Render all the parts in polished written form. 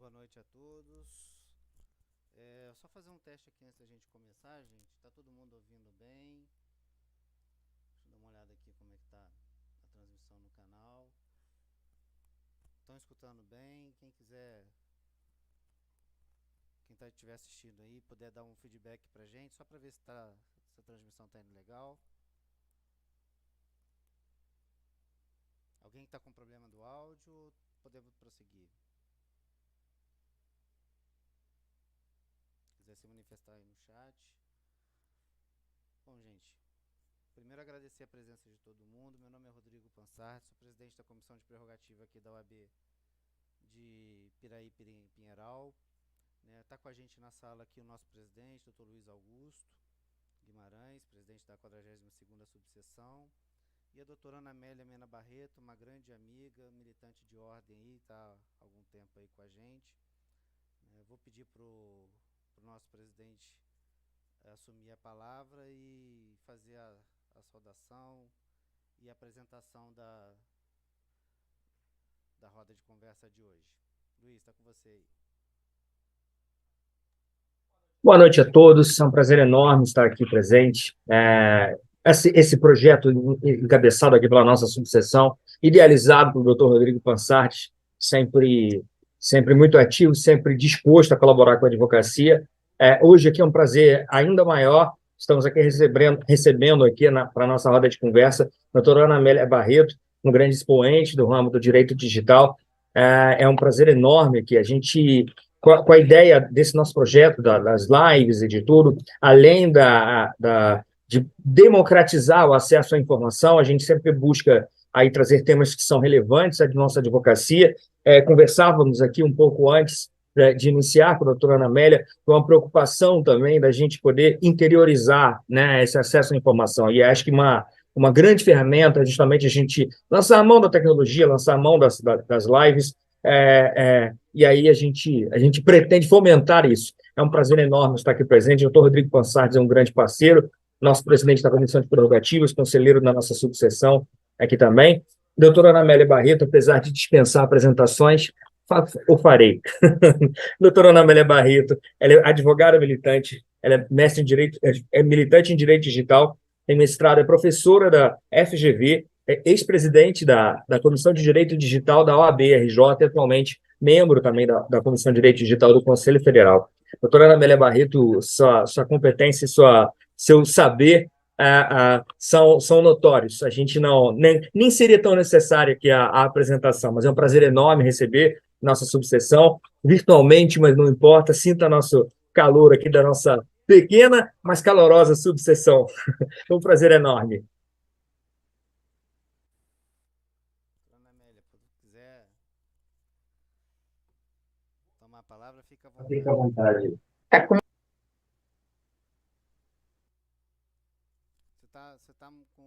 boa noite a todos. Só fazer um teste aqui antes da gente começar, gente. Tá todo mundo ouvindo bem? Deixa eu dar uma olhada aqui como é que tá a transmissão no canal. Estão escutando bem? Quem quiser, quem estiver assistindo aí, puder dar um feedback pra gente, só pra ver se a transmissão tá indo legal. Alguém que tá com problema do áudio, podemos prosseguir. Se quiser se manifestar aí no chat. Bom, gente, primeiro agradecer a presença de todo mundo. Meu nome é Rodrigo Pansart, sou presidente da Comissão de Prerrogativa aqui da OAB de Piraí Pinheiral. Está com a gente na sala aqui o nosso presidente, Dr. Luiz Augusto Guimarães, presidente da 42ª Subseção, e a doutora Ana Amélia Mena Barreto, uma grande amiga, militante de ordem aí, está há algum tempo aí com a gente. Vou pedir para o nosso presidente assumir a palavra e fazer a saudação e a apresentação da roda de conversa de hoje. Luiz, está com você aí. Boa noite a todos, é um prazer enorme estar aqui presente. Esse projeto encabeçado aqui pela nossa subseção, idealizado pelo Dr. Rodrigo Pansart, sempre muito ativo, sempre disposto a colaborar com a advocacia. Hoje aqui é um prazer ainda maior, estamos aqui recebendo aqui para a nossa roda de conversa a doutora Ana Amélia Barreto, um grande expoente do ramo do direito digital. É um prazer enorme que a gente, com a ideia desse nosso projeto, das lives e de tudo, além de democratizar o acesso à informação, a gente sempre busca aí trazer temas que são relevantes à nossa advocacia. Conversávamos aqui um pouco antes de iniciar com a doutora Ana Amélia, com uma preocupação também da gente poder interiorizar, né, esse acesso à informação. E acho que uma grande ferramenta é justamente a gente lançar a mão da tecnologia, lançar a mão das lives, e aí a gente pretende fomentar isso. É um prazer enorme estar aqui presente. O doutor Rodrigo Pansart é um grande parceiro, nosso presidente da Comissão de Prerrogativas, conselheiro da nossa subseção aqui também. Doutora Ana Amélia Barreto, apesar de dispensar apresentações, o farei. Doutora Ana Amélia Barreto, ela é advogada militante, ela é mestre em Direito, é militante em Direito Digital, tem mestrado, é professora da FGV, é ex-presidente da Comissão de Direito Digital da OAB-RJ, atualmente membro também da Comissão de Direito Digital do Conselho Federal. Doutora Ana Amélia Barreto, sua competência e seu saber são notórios. A gente nem seria tão necessária aqui a apresentação, mas é um prazer enorme receber nossa subseção, virtualmente, mas não importa, sinta nosso calor aqui da nossa pequena, mas calorosa subseção. É um prazer enorme. Ana Amélia, se quiser tomar a palavra, fica à vontade. Fica à vontade. Você tá com o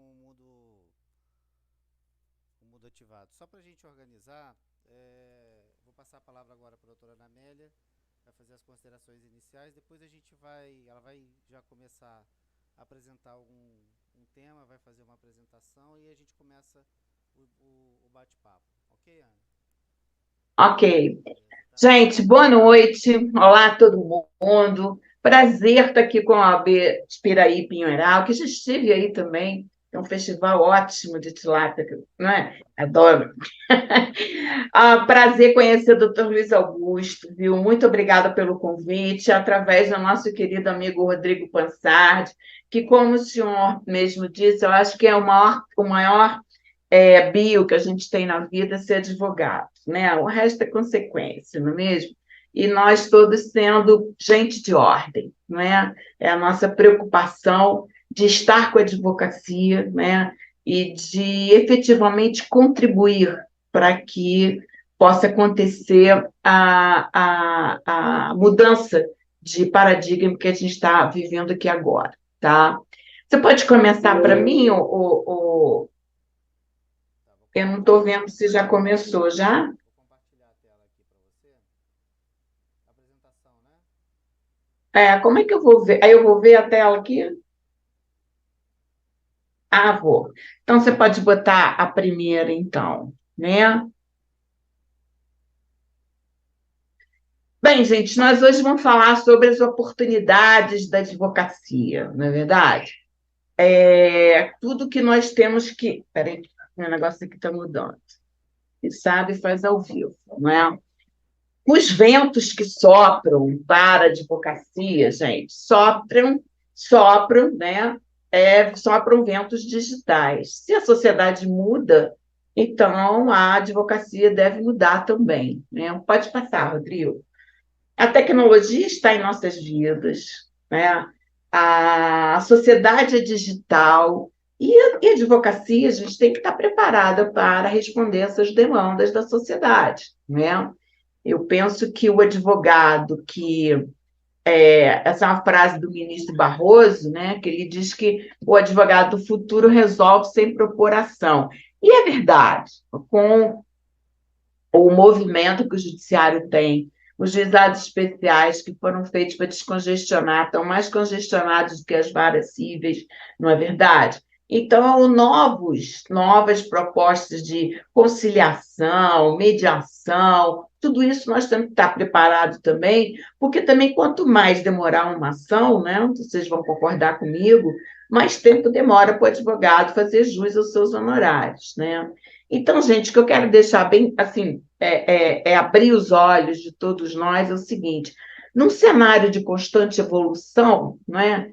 mudo ativado. Só para a gente organizar, vou passar a palavra agora para a doutora Ana Amélia, vai fazer as considerações iniciais, depois ela vai já começar a apresentar um tema, vai fazer uma apresentação e a gente começa o bate-papo. Ok, Ana? Ok. Gente, boa noite. Olá, todo mundo. Prazer estar aqui com a OAB de Piraí Pinheiral, que já estive aí também. É um festival ótimo de tilápia, não é? Adoro. Prazer conhecer o doutor Luiz Augusto, viu? Muito obrigada pelo convite, através do nosso querido amigo Rodrigo Pansart, que, como o senhor mesmo disse, eu acho que é o maior bio que a gente tem na vida ser advogado, né? O resto é consequência, não é mesmo? E nós todos sendo gente de ordem, não é? É a nossa preocupação de estar com a advocacia, né? E de efetivamente contribuir para que possa acontecer a mudança de paradigma que a gente está vivendo aqui agora, tá? Você pode começar para mim, eu não estou vendo se já começou, já? Vou compartilhar a tela aqui para você. Apresentação, né? Como é que eu vou ver? Aí eu vou ver a tela aqui? Vou. Então, você pode botar a primeira, então, né? Bem, gente, nós hoje vamos falar sobre as oportunidades da advocacia, não é verdade? Tudo que nós temos que. Peraí, meu negócio aqui está mudando. E sabe, faz ao vivo, não é? Os ventos que sopram para a advocacia, gente, sopram, né? Sopram ventos digitais. Se a sociedade muda, então a advocacia deve mudar também, né? Pode passar, Rodrigo. A tecnologia está em nossas vidas, né? A sociedade é digital e a advocacia, a gente tem que estar preparada para responder essas demandas da sociedade, né? Eu penso que o advogado essa é uma frase do ministro Barroso, né, que ele diz que o advogado do futuro resolve sem propor ação. E é verdade, com o movimento que o judiciário tem, os juizados especiais que foram feitos para descongestionar, estão mais congestionados do que as varas cíveis, não é verdade? Então, novas propostas de conciliação, mediação, tudo isso nós temos que estar preparados também, porque também quanto mais demorar uma ação, né, vocês vão concordar comigo, mais tempo demora para o advogado fazer jus aos seus honorários, né? Então, gente, o que eu quero deixar bem, assim, abrir os olhos de todos nós é o seguinte: num cenário de constante evolução, não é?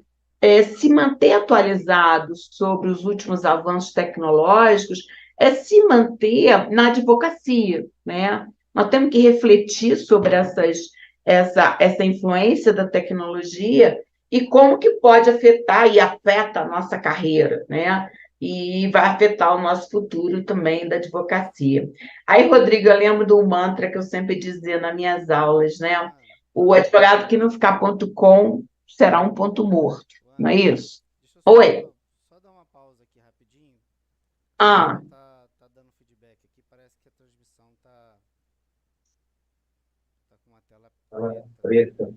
Se manter atualizado sobre os últimos avanços tecnológicos é se manter na advocacia, né? Nós temos que refletir sobre essa influência da tecnologia e como que pode afetar e afeta a nossa carreira, né? E vai afetar o nosso futuro também da advocacia. Aí, Rodrigo, eu lembro de um mantra que eu sempre dizia nas minhas aulas, né? Ana, O advogado que não ficar ponto com será um ponto morto, não é Ana, isso? deixa eu Oi. só dar uma pausa aqui rapidinho. O Ah, pessoal tá dando feedback aqui, parece que a transmissão tá com uma tela preta.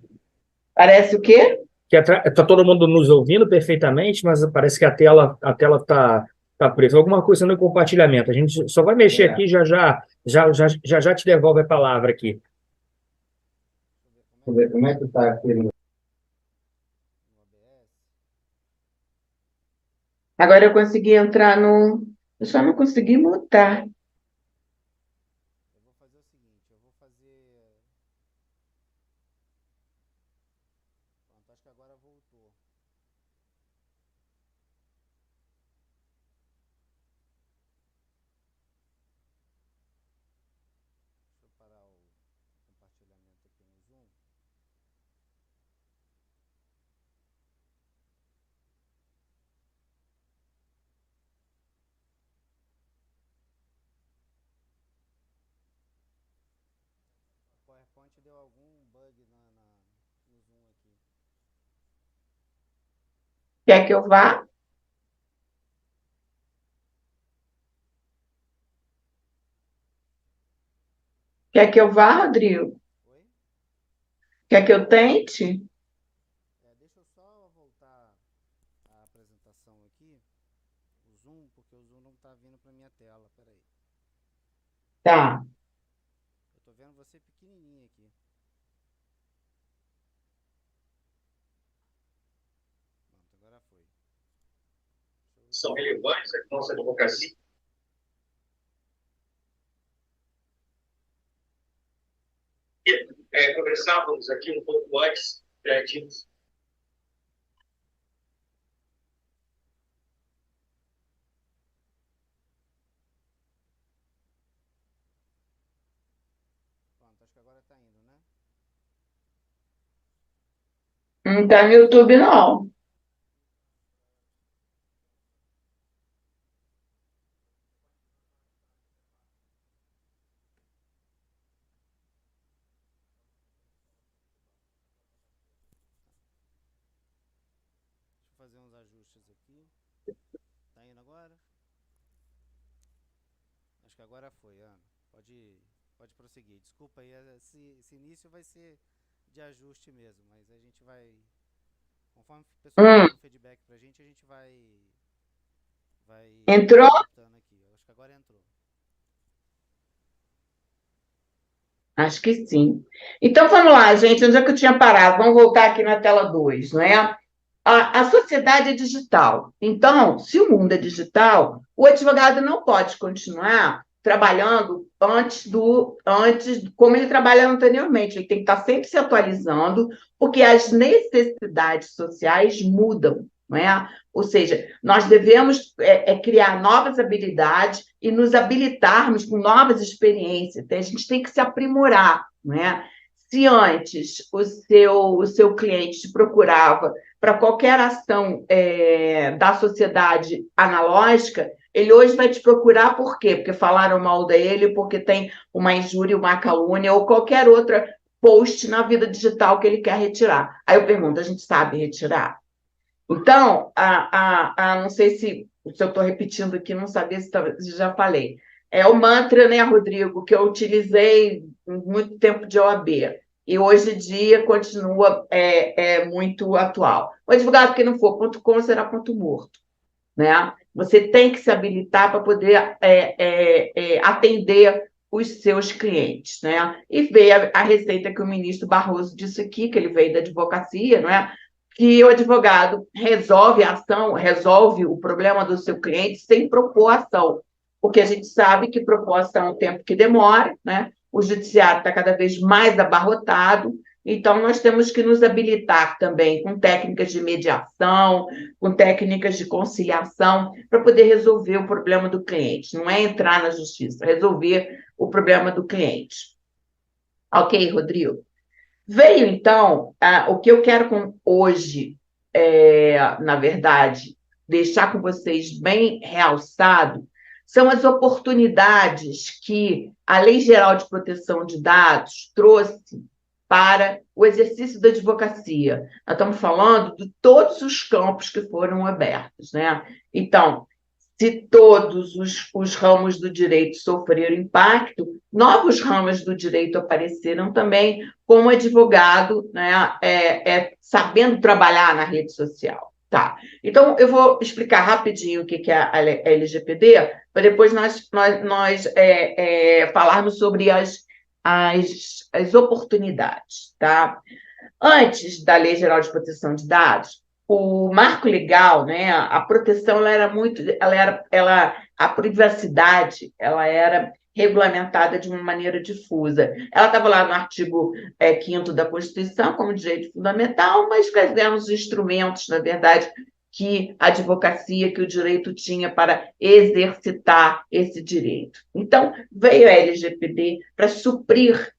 parece o quê? Que está todo mundo nos ouvindo perfeitamente, mas parece que a tela tá presa. Alguma coisa no compartilhamento. A gente só vai mexer É. aqui, já te devolve a palavra aqui. Deixa eu ver Como é que está aqui? no OBS. Agora eu consegui entrar no. Eu só não consegui mutar. Eu vou fazer o seguinte, eu vou fazer. Pronto, acho que agora voltou. Deixa eu parar o compartilhamento aqui no Zoom. O PowerPoint deu algum bug no Zoom aqui. Quer que eu vá? Quer que eu vá, Rodrigo? Oi? Quer que eu tente? Deixa eu só voltar a apresentação aqui, o Zoom, porque o Zoom não tá vindo pra minha tela. Peraí. Tá. Eu tô vendo você pequenininho aqui. Pronto, agora foi. São relevantes à nossa advocacia. Conversávamos aqui um pouco antes, tínhamos. Pronto, acho que agora tá indo, né? Não tá no YouTube, não. Deixa eu fazer uns ajustes aqui. Tá indo agora? Acho que agora foi, Ana. Pode prosseguir. Desculpa aí, esse início vai ser de ajuste mesmo, mas a gente vai. Conforme o pessoal for Hum, dando feedback pra gente, a gente vai se entrou? adaptando aqui. Eu acho que agora entrou. Acho que sim. Então, vamos lá, gente. Onde é que eu tinha parado? Vamos voltar aqui na tela 2, não é? A sociedade é digital. Então, se o mundo é digital, o advogado não pode continuar trabalhando como ele trabalhava anteriormente. Ele tem que estar sempre se atualizando, porque as necessidades sociais mudam, não é? Ou seja, nós devemos criar novas habilidades e nos habilitarmos com novas experiências. Então, a gente tem que se aprimorar, não é? Se antes o seu cliente te procurava para qualquer ação da sociedade analógica, ele hoje vai te procurar por quê? Porque falaram mal dele, porque tem uma injúria, uma calúnia ou qualquer outra post na vida digital que ele quer retirar. Aí eu pergunto, a gente sabe retirar? Então, não sei se eu estou repetindo aqui, não sabia se já falei. É o mantra, né, Rodrigo, que eu utilizei muito tempo de OAB. E hoje em dia continua muito atual. O advogado que não for ponto .com será ponto morto, né? Você tem que se habilitar para poder atender os seus clientes, né? E veio a receita que o ministro Barroso disse aqui, que ele veio da advocacia, não é? Que o advogado resolve a ação, resolve o problema do seu cliente sem propor ação, porque a gente sabe que propor ação é um tempo que demora, né? O judiciário está cada vez mais abarrotado, então nós temos que nos habilitar também com técnicas de mediação, com técnicas de conciliação, para poder resolver o problema do cliente. Não é entrar na justiça, é resolver o problema do cliente. Ok, Rodrigo? Veio, então, o que eu quero hoje, na verdade, deixar com vocês bem realçado, são as oportunidades que a Lei Geral de Proteção de Dados trouxe para o exercício da advocacia. Nós estamos falando de todos os campos que foram abertos, né? Então, se todos os ramos do direito sofreram impacto, novos ramos do direito apareceram também, como advogado, né, sabendo trabalhar na rede social. Tá. Então, eu vou explicar rapidinho o que é a LGPD, para depois nós falarmos sobre as oportunidades. Tá? Antes da Lei Geral de Proteção de Dados, o marco legal, né, a proteção ela era muito, a privacidade, ela era regulamentada de uma maneira difusa. Ela estava lá no artigo 5º da Constituição como direito fundamental, mas quais eram os instrumentos, na verdade, que a advocacia, que o direito tinha para exercitar esse direito. Então, veio a LGPD para suprir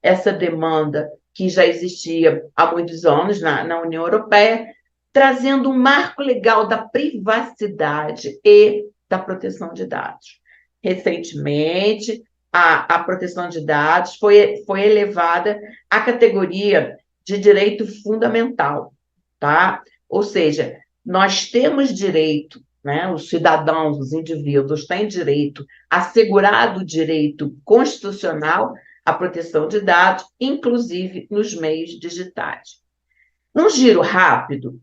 essa demanda que já existia há muitos anos na União Europeia, trazendo um marco legal da privacidade e da proteção de dados. Recentemente, a proteção de dados foi elevada à categoria de direito fundamental, tá? Ou seja, nós temos direito, né, os cidadãos, os indivíduos têm direito, assegurado o direito constitucional à proteção de dados, inclusive nos meios digitais. Num giro rápido,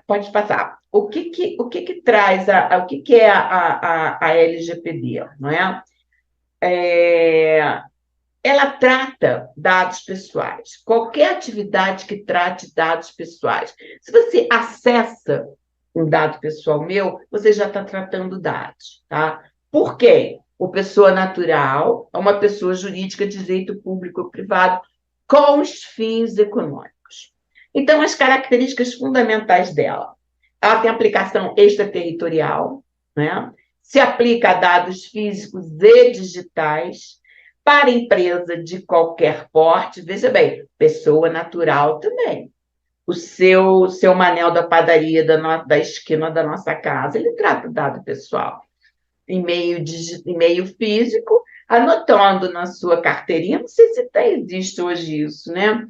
pode passar. O que traz o que é a LGPD, não é? Ela trata dados pessoais. Qualquer atividade que trate dados pessoais. Se você acessa um dado pessoal meu, você já está tratando dados, tá? Por quê? O pessoa natural é uma pessoa jurídica de direito público ou privado com os fins econômicos. Então, as características fundamentais dela. Ela tem aplicação extraterritorial, né? Se aplica a dados físicos e digitais, para empresa de qualquer porte, veja bem, pessoa natural também. O seu Manel da padaria da esquina da nossa casa, ele trata dado pessoal em meio físico, anotando na sua carteirinha, não sei se existe hoje isso, né?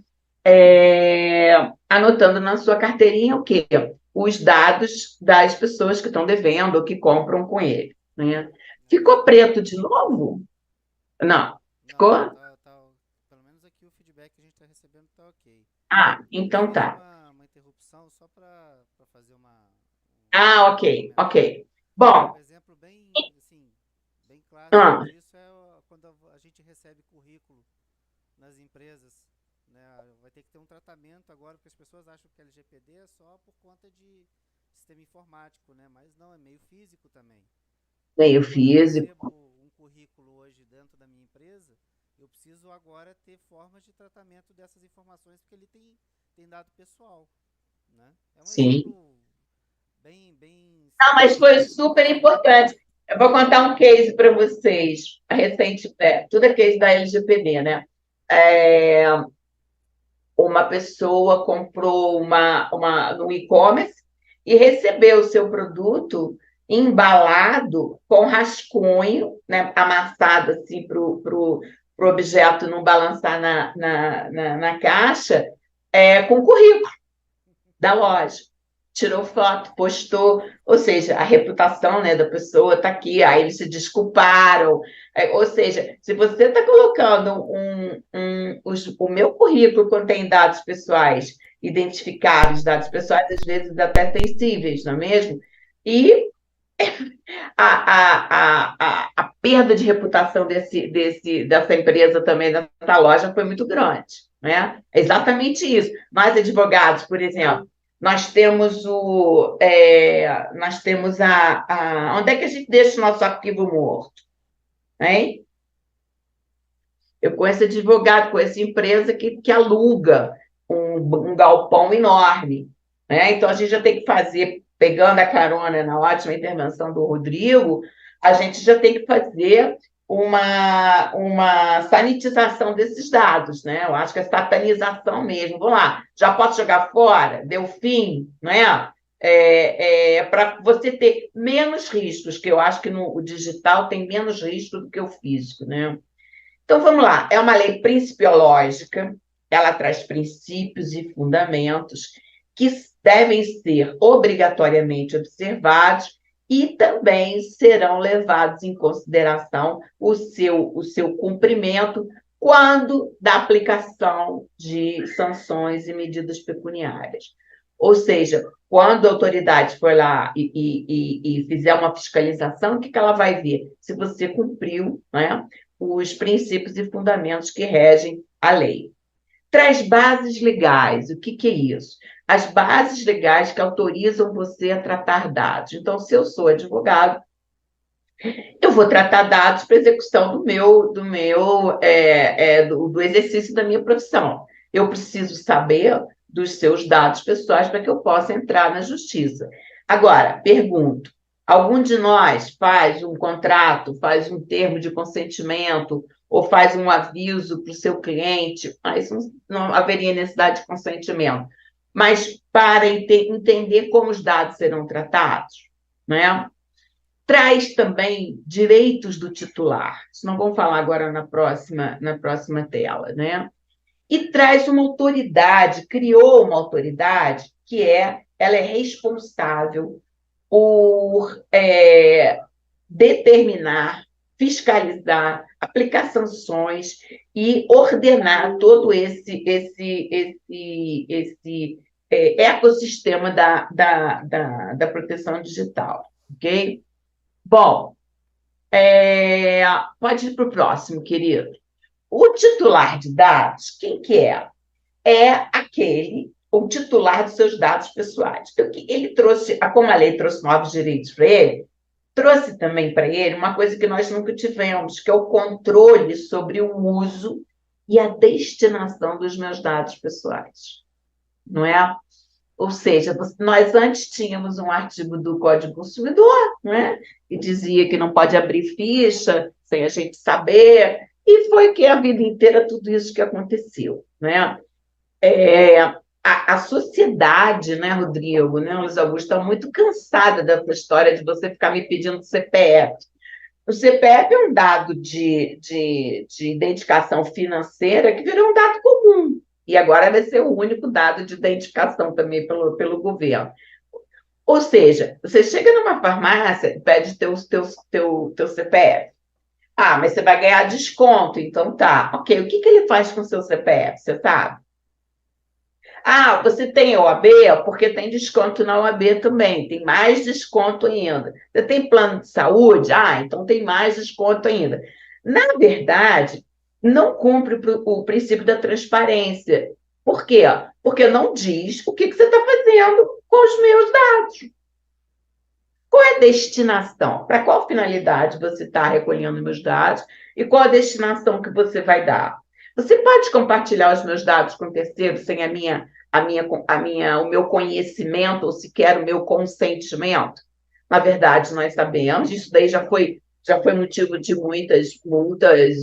Anotando na sua carteirinha o quê? Os dados das pessoas que estão devendo ou que compram com ele, né? Ficou preto de novo? Não. Não, não, Ficou? pelo menos aqui o feedback que a gente está recebendo está ok. Ah, Eu então fiz tá. uma interrupção só para fazer Ah, um ok, ok. comentário. Um Bom, exemplo bem, assim, bem clássico ah, disso é quando a gente recebe currículo nas empresas, né? Vai ter que ter um tratamento agora, porque as pessoas acham que LGPD é só por conta de sistema informático, né? Mas não, é meio físico também. Meio Quando eu físico. recebo um currículo hoje dentro da minha empresa, eu preciso agora ter formas de tratamento dessas informações, porque ele tem dado pessoal, né? É um Sim. exemplo bem Não, mas simples, foi mas super importante. Eu vou contar um case para vocês, tudo é case da LGPD, né? É, uma pessoa comprou no e-commerce e recebeu o seu produto embalado com rascunho, né, amassado assim para o objeto não balançar na caixa, com currículo da loja. Tirou foto, postou, ou seja, a reputação, né, da pessoa está aqui, aí eles se desculparam. Ou seja, se você está colocando o meu currículo contém dados pessoais identificados, dados pessoais às vezes até sensíveis, não é mesmo? E a perda de reputação dessa empresa também, dessa loja, foi muito grande, né? É exatamente isso. Nós, advogados, por exemplo, nós temos onde é que a gente deixa o nosso arquivo morto? Hein? Eu conheço advogado, conheço empresa que aluga um galpão enorme, né? Então, a gente já tem que fazer, pegando a carona na ótima intervenção do Rodrigo, a gente já tem que fazer uma sanitização desses dados, né? Eu acho que é satanização mesmo. Vamos lá, já posso jogar fora? Deu fim, não é? Para você ter menos riscos, que eu acho que o digital tem menos risco do que o físico, né? Então, vamos lá. É uma lei principiológica, ela traz princípios e fundamentos que devem ser obrigatoriamente observados e também serão levados em consideração o seu cumprimento quando da aplicação de sanções e medidas pecuniárias. Ou seja, quando a autoridade for lá e fizer uma fiscalização, o que ela vai ver? Se você cumpriu, né, os princípios e fundamentos que regem a lei. Traz bases legais. O que é isso? As bases legais que autorizam você a tratar dados. Então, se eu sou advogado, eu vou tratar dados para execução do exercício da minha profissão. Eu preciso saber dos seus dados pessoais para que eu possa entrar na justiça. Agora, pergunto, algum de nós faz um contrato, faz um termo de consentimento ou faz um aviso para o seu cliente? Isso não haveria necessidade de consentimento. Mas para entender como os dados serão tratados, né? Traz também direitos do titular. Isso não vamos falar agora na próxima tela, né? E traz uma autoridade, criou uma autoridade ela é responsável por determinar, fiscalizar, aplicar sanções e ordenar todo esse ecossistema da proteção digital, ok? Bom, pode ir para o próximo, querido. O titular de dados, quem que é? O titular dos seus dados pessoais. Ele trouxe, como a lei trouxe novos direitos para ele, trouxe também para ele uma coisa que nós nunca tivemos, que é o controle sobre o uso e a destinação dos meus dados pessoais. Não é? Ou seja, nós antes tínhamos um artigo do Código Consumidor, né, que dizia que não pode abrir ficha sem a gente saber, e foi que a vida inteira tudo isso que aconteceu, né? A sociedade, né, Rodrigo, né, Luiz Augusto, está muito cansada dessa história de você ficar me pedindo CPF. O CPF é um dado de identificação financeira que virou um dado comum. E agora vai ser o único dado de identificação também pelo governo. Ou seja, você chega numa farmácia e pede teu CPF. Ah, mas você vai ganhar desconto, então tá. Ok, o que ele faz com o seu CPF, você sabe? Ah, você tem OAB? Porque tem desconto na OAB também, tem mais desconto ainda. Você tem plano de saúde? Ah, então tem mais desconto ainda. Na verdade, não cumpre o princípio da transparência. Por quê? Porque não diz o que você está fazendo com os meus dados. Qual é a destinação? Para qual finalidade você está recolhendo meus dados e qual a destinação que você vai dar? Você pode compartilhar os meus dados com terceiros sem o meu conhecimento ou sequer o meu consentimento? Na verdade, nós sabemos, isso daí já foi motivo de muitas multas,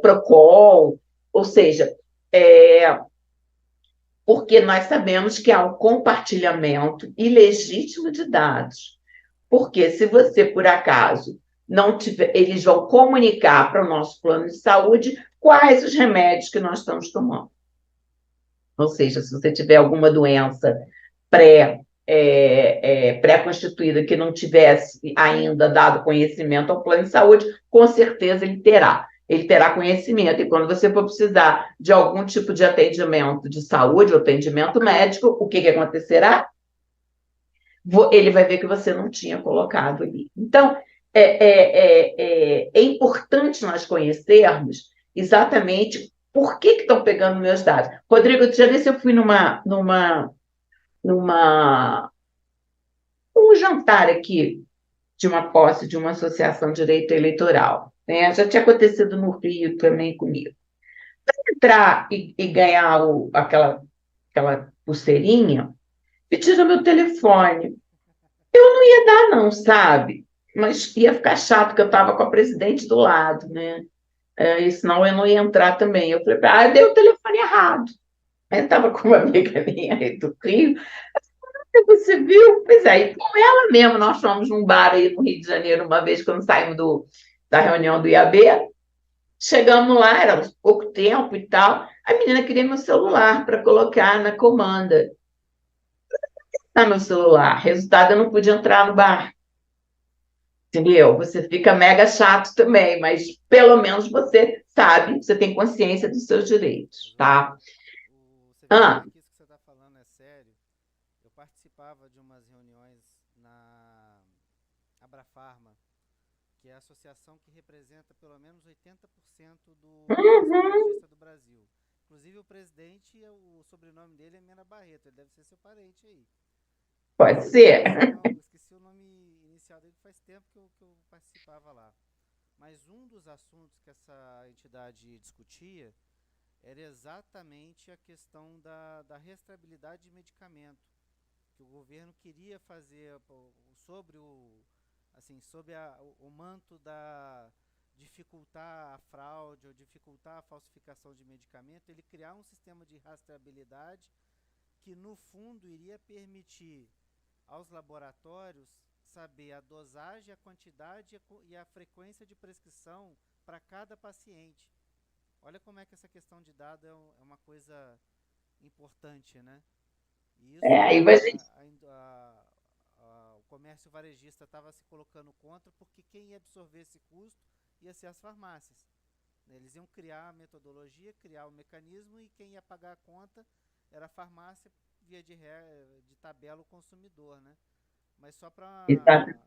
PROCON, ou seja, é, porque nós sabemos que há um compartilhamento ilegítimo de dados. Porque se você, por acaso, não tiver, eles vão comunicar para o nosso plano de saúde quais os remédios que nós estamos tomando. Ou seja, se você tiver alguma doença pré-constituída que não tivesse ainda dado conhecimento ao plano de saúde, com certeza ele terá. Ele terá conhecimento, e quando você for precisar de algum tipo de atendimento de saúde, ou atendimento médico, o que acontecerá? Ele vai ver que você não tinha colocado ali. Então, é importante nós conhecermos exatamente por que estão pegando meus dados. Rodrigo, já disse, eu fui um jantar aqui de uma posse de uma associação de direito eleitoral. Né? Já tinha acontecido no Rio também comigo. Para entrar e ganhar aquela pulseirinha, pediram meu telefone. Não ia dar, não, sabe? Mas ia ficar chato, porque eu estava com a presidente do lado, né? E senão eu não ia entrar também. Eu falei, dei o telefone errado. Eu estava com uma amiga minha aí do Rio. Você viu? Pois é, e com ela mesmo, nós fomos num bar aí no Rio de Janeiro uma vez, quando saímos da reunião do IAB. Chegamos lá, era pouco tempo e tal. A menina queria meu celular para colocar na comanda. Tá meu celular. Resultado, eu não pude entrar no bar. Entendeu? Você fica mega chato também, mas pelo menos você sabe, você tem consciência dos seus direitos, tá? Você vê que isso que você está falando é sério. Eu participava de umas reuniões na Abrafarma, que é a associação que representa pelo menos 80% do varejista do Brasil. Inclusive o presidente, o sobrenome dele é Mena Barreto, ele deve ser seu parente aí. Pode ser. Esqueci o nome inicial dele, faz tempo que eu participava lá. Mas um dos assuntos que essa entidade discutia era exatamente a questão da rastreabilidade de medicamento, que o governo queria fazer sob o manto da dificultar a fraude ou dificultar a falsificação de medicamento, ele criar um sistema de rastreabilidade que, no fundo, iria permitir aos laboratórios saber a dosagem, a quantidade e a frequência de prescrição para cada paciente. Olha como é que essa questão de dado é uma coisa importante, né? E isso o comércio varejista estava se colocando contra, porque quem ia absorver esse custo ia ser as farmácias. Eles iam criar a metodologia, criar o mecanismo, e quem ia pagar a conta era a farmácia, via de tabela, o consumidor, né? Mas só para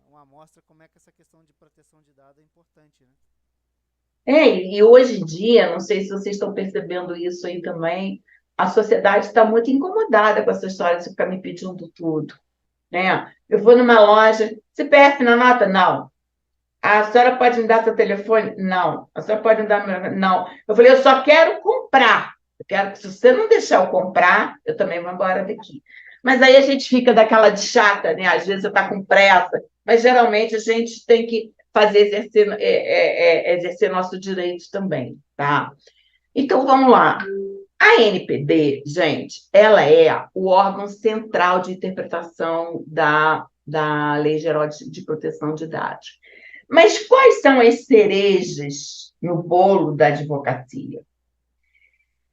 uma amostra como é que essa questão de proteção de dados é importante, né? E hoje em dia, não sei se vocês estão percebendo isso aí também, a sociedade está muito incomodada com essa história de ficar me pedindo tudo, né? Eu vou numa loja, CPF na nota? Não. A senhora pode me dar seu telefone? Não. A senhora pode me dar meu... Não. Eu falei, eu só quero comprar. Eu quero que, se você não deixar eu comprar, eu também vou embora daqui. Mas aí a gente fica daquela de chata, né? Às vezes você está com pressa, mas geralmente a gente tem que exercer nosso direito também, tá? Então, vamos lá. A NPD, gente, ela é o órgão central de interpretação da Lei Geral de Proteção de Dados. Mas quais são as cerejas no bolo da advocacia?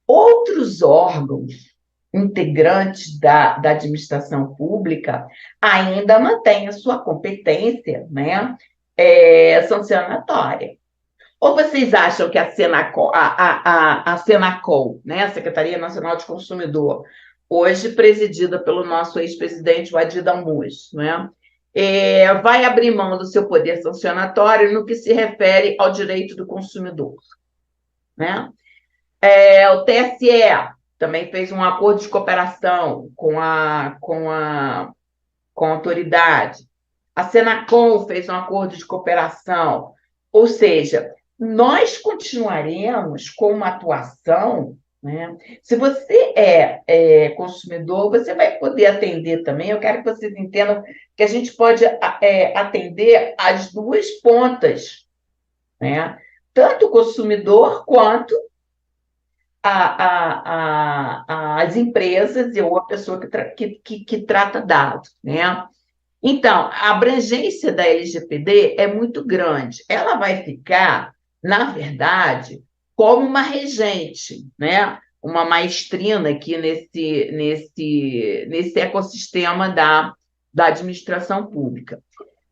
Outros órgãos integrantes da administração pública ainda mantêm a sua competência, né, sancionatória. Ou vocês acham que a Senacol, né, a Secretaria Nacional de Consumidor, hoje presidida pelo nosso ex-presidente Wadi Dalmuz, né, vai abrir mão do seu poder sancionatório no que se refere ao direito do consumidor, né? O TSE também fez um acordo de cooperação com a autoridade. A Senacom fez um acordo de cooperação. Ou seja, nós continuaremos com uma atuação, né? Se você é consumidor, você vai poder atender também. Eu quero que vocês entendam que a gente pode atender as duas pontas, né? Tanto o consumidor quanto as empresas ou a pessoa que trata dados, né? Então, a abrangência da LGPD é muito grande. Ela vai ficar, na verdade, como uma regente, né? Uma maestrina aqui nesse ecossistema da administração pública,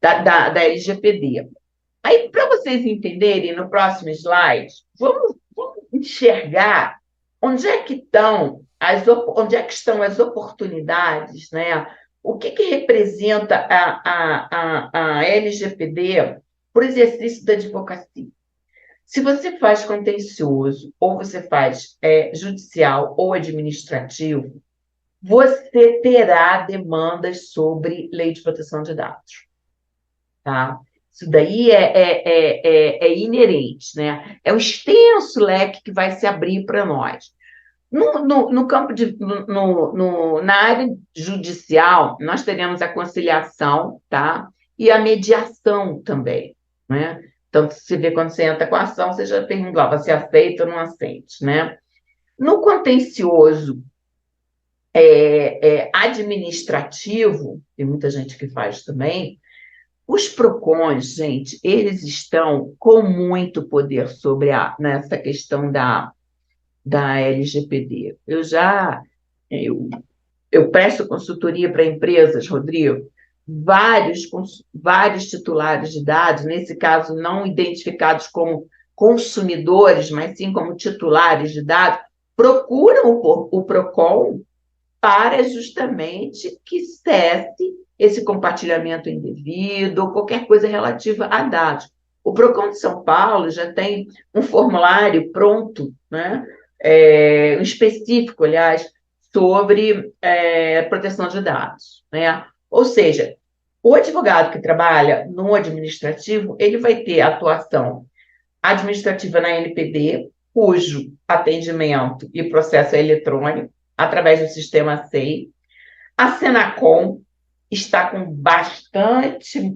da LGPD. Aí, para vocês entenderem, no próximo slide, vamos enxergar onde é que estão as oportunidades, né? O que representa a LGPD para o exercício da advocacia? Se você faz contencioso, ou você faz judicial ou administrativo, você terá demandas sobre lei de proteção de dados. Tá? Isso daí é inerente, né? É um extenso leque que vai se abrir para nós. No campo na área judicial, nós teremos a conciliação, tá? E a mediação também, né? Então, você vê quando você entra com a ação, você já pergunta lá, você aceita ou não aceita, né? No contencioso administrativo, tem muita gente que faz também, os PROCONs, gente, eles estão com muito poder sobre nessa questão da LGPD. Eu presto consultoria para empresas, Rodrigo, vários titulares de dados, nesse caso não identificados como consumidores, mas sim como titulares de dados, procuram o PROCON para justamente que cesse esse compartilhamento indevido ou qualquer coisa relativa a dados. O PROCON de São Paulo já tem um formulário pronto, né? Um específico, aliás, sobre proteção de dados, né? Ou seja, o advogado que trabalha no administrativo, ele vai ter atuação administrativa na NPD, cujo atendimento e processo é eletrônico, através do sistema SEI. A Senacom está com bastante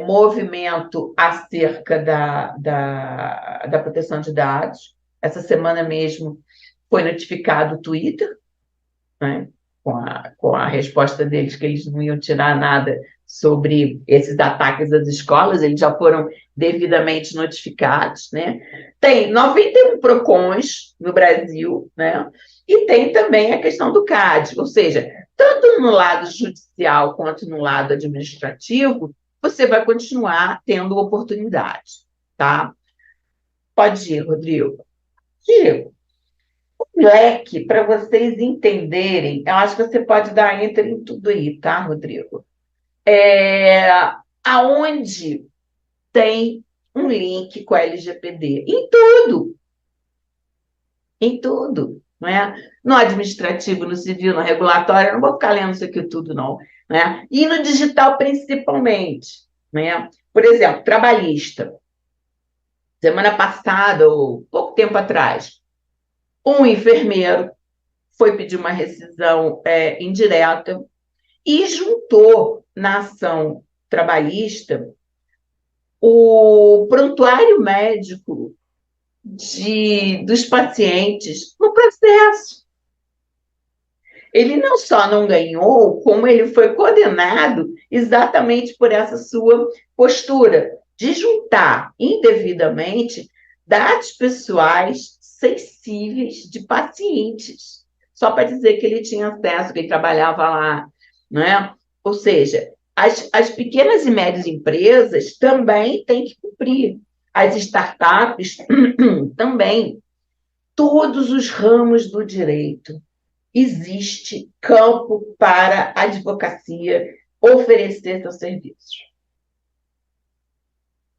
movimento acerca da proteção de dados. Essa semana mesmo foi notificado o Twitter, né, com a resposta deles que eles não iam tirar nada sobre esses ataques às escolas, eles já foram devidamente notificados, né? Tem 91 PROCONs no Brasil, né? E tem também a questão do CAD, ou seja, tanto no lado judicial quanto no lado administrativo, você vai continuar tendo oportunidade, tá? Pode ir, Rodrigo. Diego, o leque, para vocês entenderem, eu acho que você pode dar enter em tudo aí, tá, Rodrigo? Aonde tem um link com a LGPD? Em tudo, não é? No administrativo, no civil, no regulatório, eu não vou ficar lendo isso aqui tudo, não, né? E no digital, principalmente, né? Por exemplo, trabalhista. Semana passada, ou pouco tempo atrás, um enfermeiro foi pedir uma rescisão indireta e juntou na ação trabalhista o prontuário médico dos pacientes no processo. Ele não só não ganhou, como ele foi condenado exatamente por essa sua postura de juntar indevidamente dados pessoais sensíveis de pacientes, só para dizer que ele tinha acesso, que ele trabalhava lá, né? Ou seja, as pequenas e médias empresas também têm que cumprir, as startups também, todos os ramos do direito. Existe campo para advocacia oferecer seus serviços.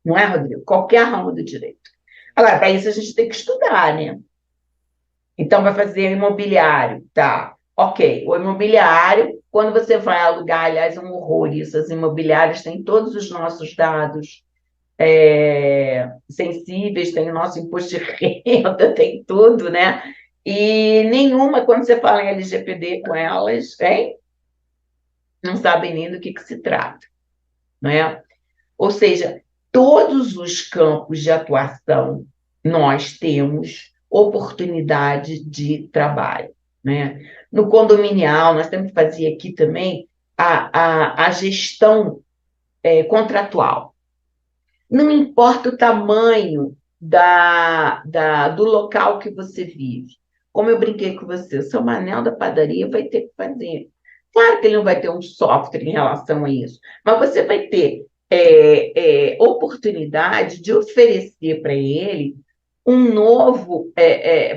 Não é, Rodrigo? Qualquer ramo do direito. Agora, para isso a gente tem que estudar, né? Então, vai fazer imobiliário, tá? Ok, o imobiliário, quando você vai alugar, aliás, é um horror isso, as imobiliárias têm todos os nossos dados sensíveis, tem o nosso imposto de renda, tem tudo, né? E nenhuma, quando você fala em LGPD com elas, hein? Não sabem nem do que se trata, não é? Ou seja, todos os campos de atuação nós temos oportunidade de trabalho, né? No condominial, nós temos que fazer aqui também a gestão contratual. Não importa o tamanho do local que você vive. Como eu brinquei com você, o seu Manel da padaria vai ter que fazer. Claro que ele não vai ter um software em relação a isso, mas você vai ter oportunidade de oferecer para ele um novo,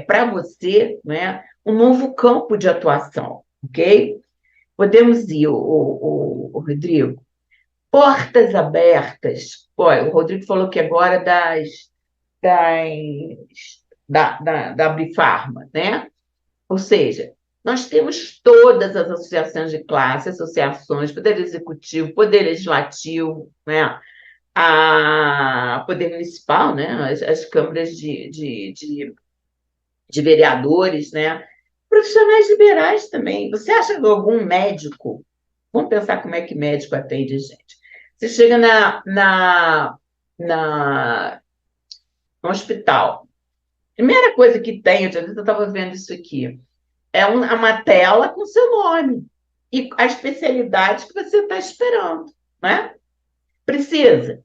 para você, né, um novo campo de atuação, ok? Podemos ir, o Rodrigo, portas abertas. Olha, o Rodrigo falou que agora da Bifarma, né? Ou seja, nós temos todas as associações de classe, associações, Poder Executivo, Poder Legislativo, né? Poder Municipal, né? As câmaras de vereadores, né? Profissionais liberais também. Você acha que algum médico... Vamos pensar como é que médico atende gente. Você chega no hospital. Primeira coisa que tem, eu estava vendo isso aqui, uma tela com seu nome e a especialidade que você está esperando, né? Precisa.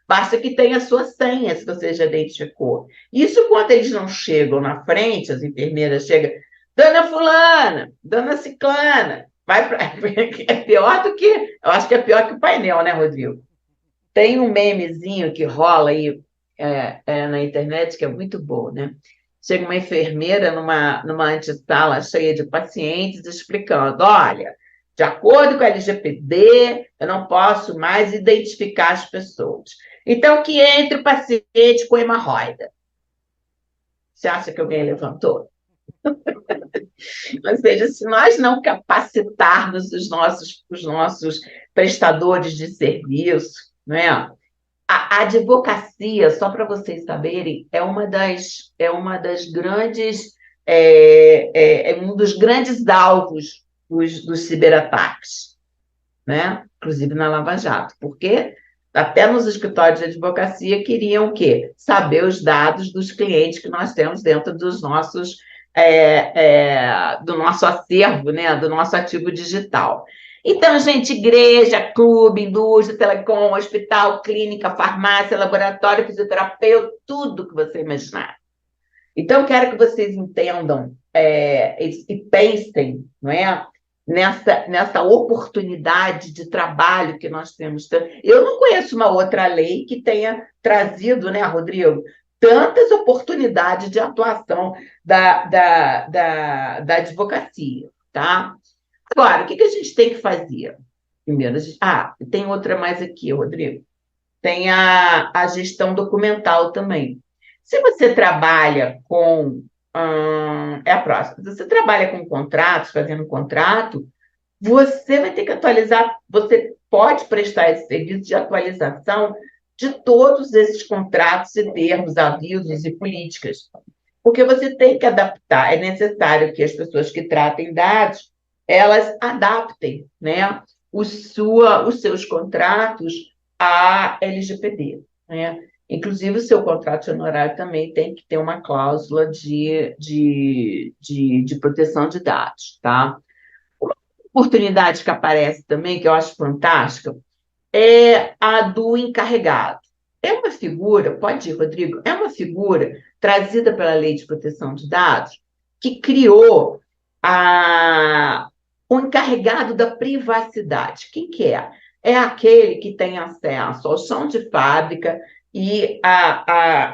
Basta que tenha a sua senha, se você já identificou. Isso quando eles não chegam na frente, as enfermeiras chegam, Dona Fulana, Dona Ciclana, vai pra... É pior do que... Eu acho que é pior que o painel, né, Rodrigo? Tem um memezinho que rola aí na internet que é muito bom, né? Chega uma enfermeira numa antessala cheia de pacientes explicando, olha, de acordo com a LGPD, eu não posso mais identificar as pessoas. Então, que entre o paciente com hemorroida. Você acha que alguém levantou? Ou seja, se nós não capacitarmos os nossos prestadores de serviço, não é? A advocacia, só para vocês saberem, é uma das grandes, um dos grandes alvos dos ciberataques, né? Inclusive na Lava Jato. Por quê? Até nos escritórios de advocacia queriam o quê? Saber os dados dos clientes que nós temos dentro dos nossos, do nosso acervo, né? Do nosso ativo digital. Então, gente, igreja, clube, indústria, telecom, hospital, clínica, farmácia, laboratório, fisioterapeuta, tudo que você imaginar. Então, quero que vocês entendam e pensem, não é? Nessa oportunidade de trabalho que nós temos. Eu não conheço uma outra lei que tenha trazido, né, Rodrigo, tantas oportunidades de atuação da advocacia, tá? Agora, o que a gente tem que fazer? Primeiro, tem outra mais aqui, Rodrigo. Tem a gestão documental também. Se você trabalha com... é a próxima. Se você trabalha com contratos, fazendo contrato, você vai ter que atualizar, você pode prestar esse serviço de atualização de todos esses contratos e termos, avisos e políticas. Porque você tem que adaptar, é necessário que as pessoas que tratem dados, elas adaptem, né, os seus contratos à LGPD, né? Inclusive, o seu contrato de honorário também tem que ter uma cláusula de proteção de dados, tá? Uma oportunidade que aparece também, que eu acho fantástica, é a do encarregado. É uma figura, pode ir, Rodrigo, é uma figura trazida pela Lei de Proteção de Dados que criou o encarregado da privacidade. Quem que é? É aquele que tem acesso ao chão de fábrica e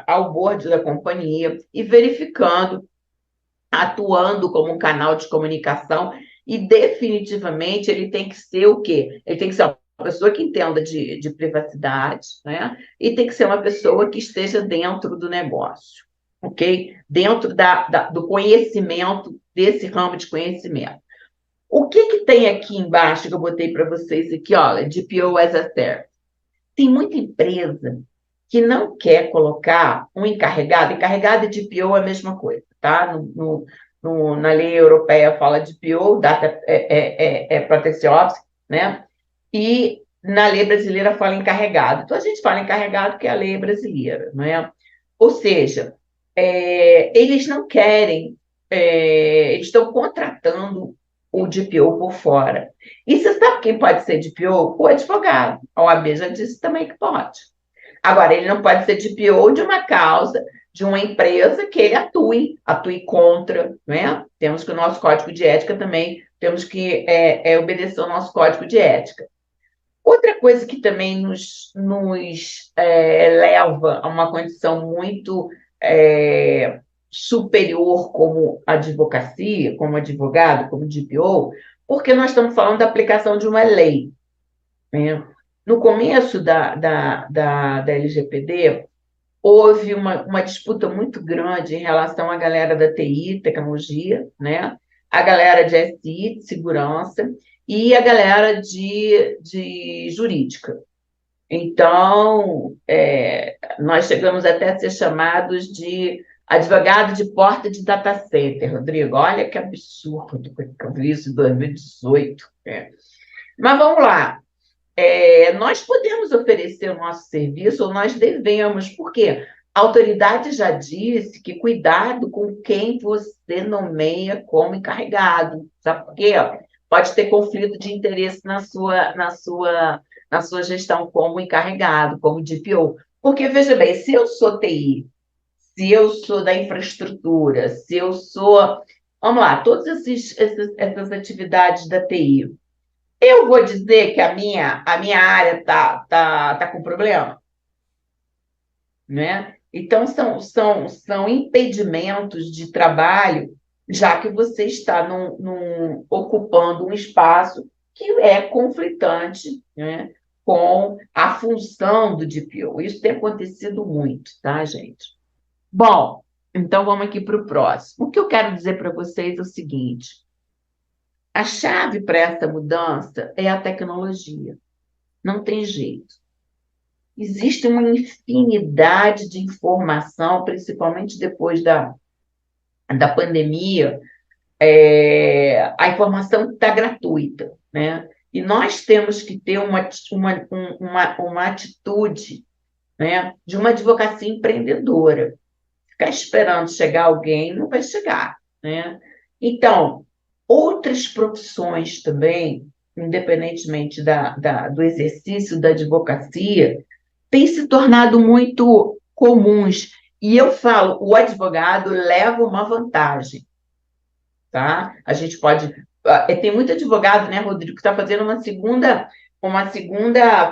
ao board da companhia e verificando, atuando como um canal de comunicação E definitivamente ele tem que ser o quê? Ele tem que ser uma pessoa que entenda de privacidade, né? E tem que ser uma pessoa que esteja dentro do negócio, ok? Dentro do conhecimento, desse ramo de conhecimento. O que tem aqui embaixo que eu botei para vocês aqui, olha, DPO as a Service? Tem muita empresa que não quer colocar um encarregado e DPO é a mesma coisa, tá? Na lei europeia fala DPO, Data Protection Officer, né? E na lei brasileira fala encarregado. Então, a gente fala encarregado, que é a lei brasileira, não é? Ou seja, eles não querem, eles estão contratando o DPO por fora. E você sabe quem pode ser DPO? O advogado. A OAB já disse também que pode. Agora, ele não pode ser DPO de uma causa, de uma empresa que ele atue contra, né? Temos que o nosso código de ética também, temos que obedecer ao nosso código de ética. Outra coisa que também nos leva a uma condição muito superior como advocacia, como advogado, como DPO, porque nós estamos falando da aplicação de uma lei, né? No começo da LGPD, houve uma disputa muito grande em relação à galera da TI, tecnologia, né? A galera de SI, de segurança, e a galera de jurídica. Então, nós chegamos até a ser chamados de advogado de porta de data center, Rodrigo. Olha que absurdo que eu vi isso em 2018. Mas vamos lá. Nós podemos oferecer o nosso serviço, ou nós devemos, porque a autoridade já disse que cuidado com quem você nomeia como encarregado. Sabe por quê? Pode ter conflito de interesse na sua gestão como encarregado, como DPO. Porque, veja bem, se eu sou TI, se eu sou da infraestrutura, se eu sou... Vamos lá, todas essas atividades da TI, eu vou dizer que a minha área tá com problema, né? Então, são impedimentos de trabalho, já que você está ocupando um espaço que é conflitante, né, com a função do DPO. Isso tem acontecido muito, tá, gente? Bom, então vamos aqui para o próximo. O que eu quero dizer para vocês é o seguinte: a chave para essa mudança é a tecnologia. Não tem jeito. Existe uma infinidade de informação, principalmente depois da pandemia. A informação está gratuita, né? E nós temos que ter uma atitude, né, de uma advocacia empreendedora. Ficar esperando chegar alguém não vai chegar, né? Então, outras profissões também, independentemente do exercício da advocacia, têm se tornado muito comuns. E eu falo, o advogado leva uma vantagem, tá? A gente pode... Tem muito advogado, né, Rodrigo, que está fazendo uma segunda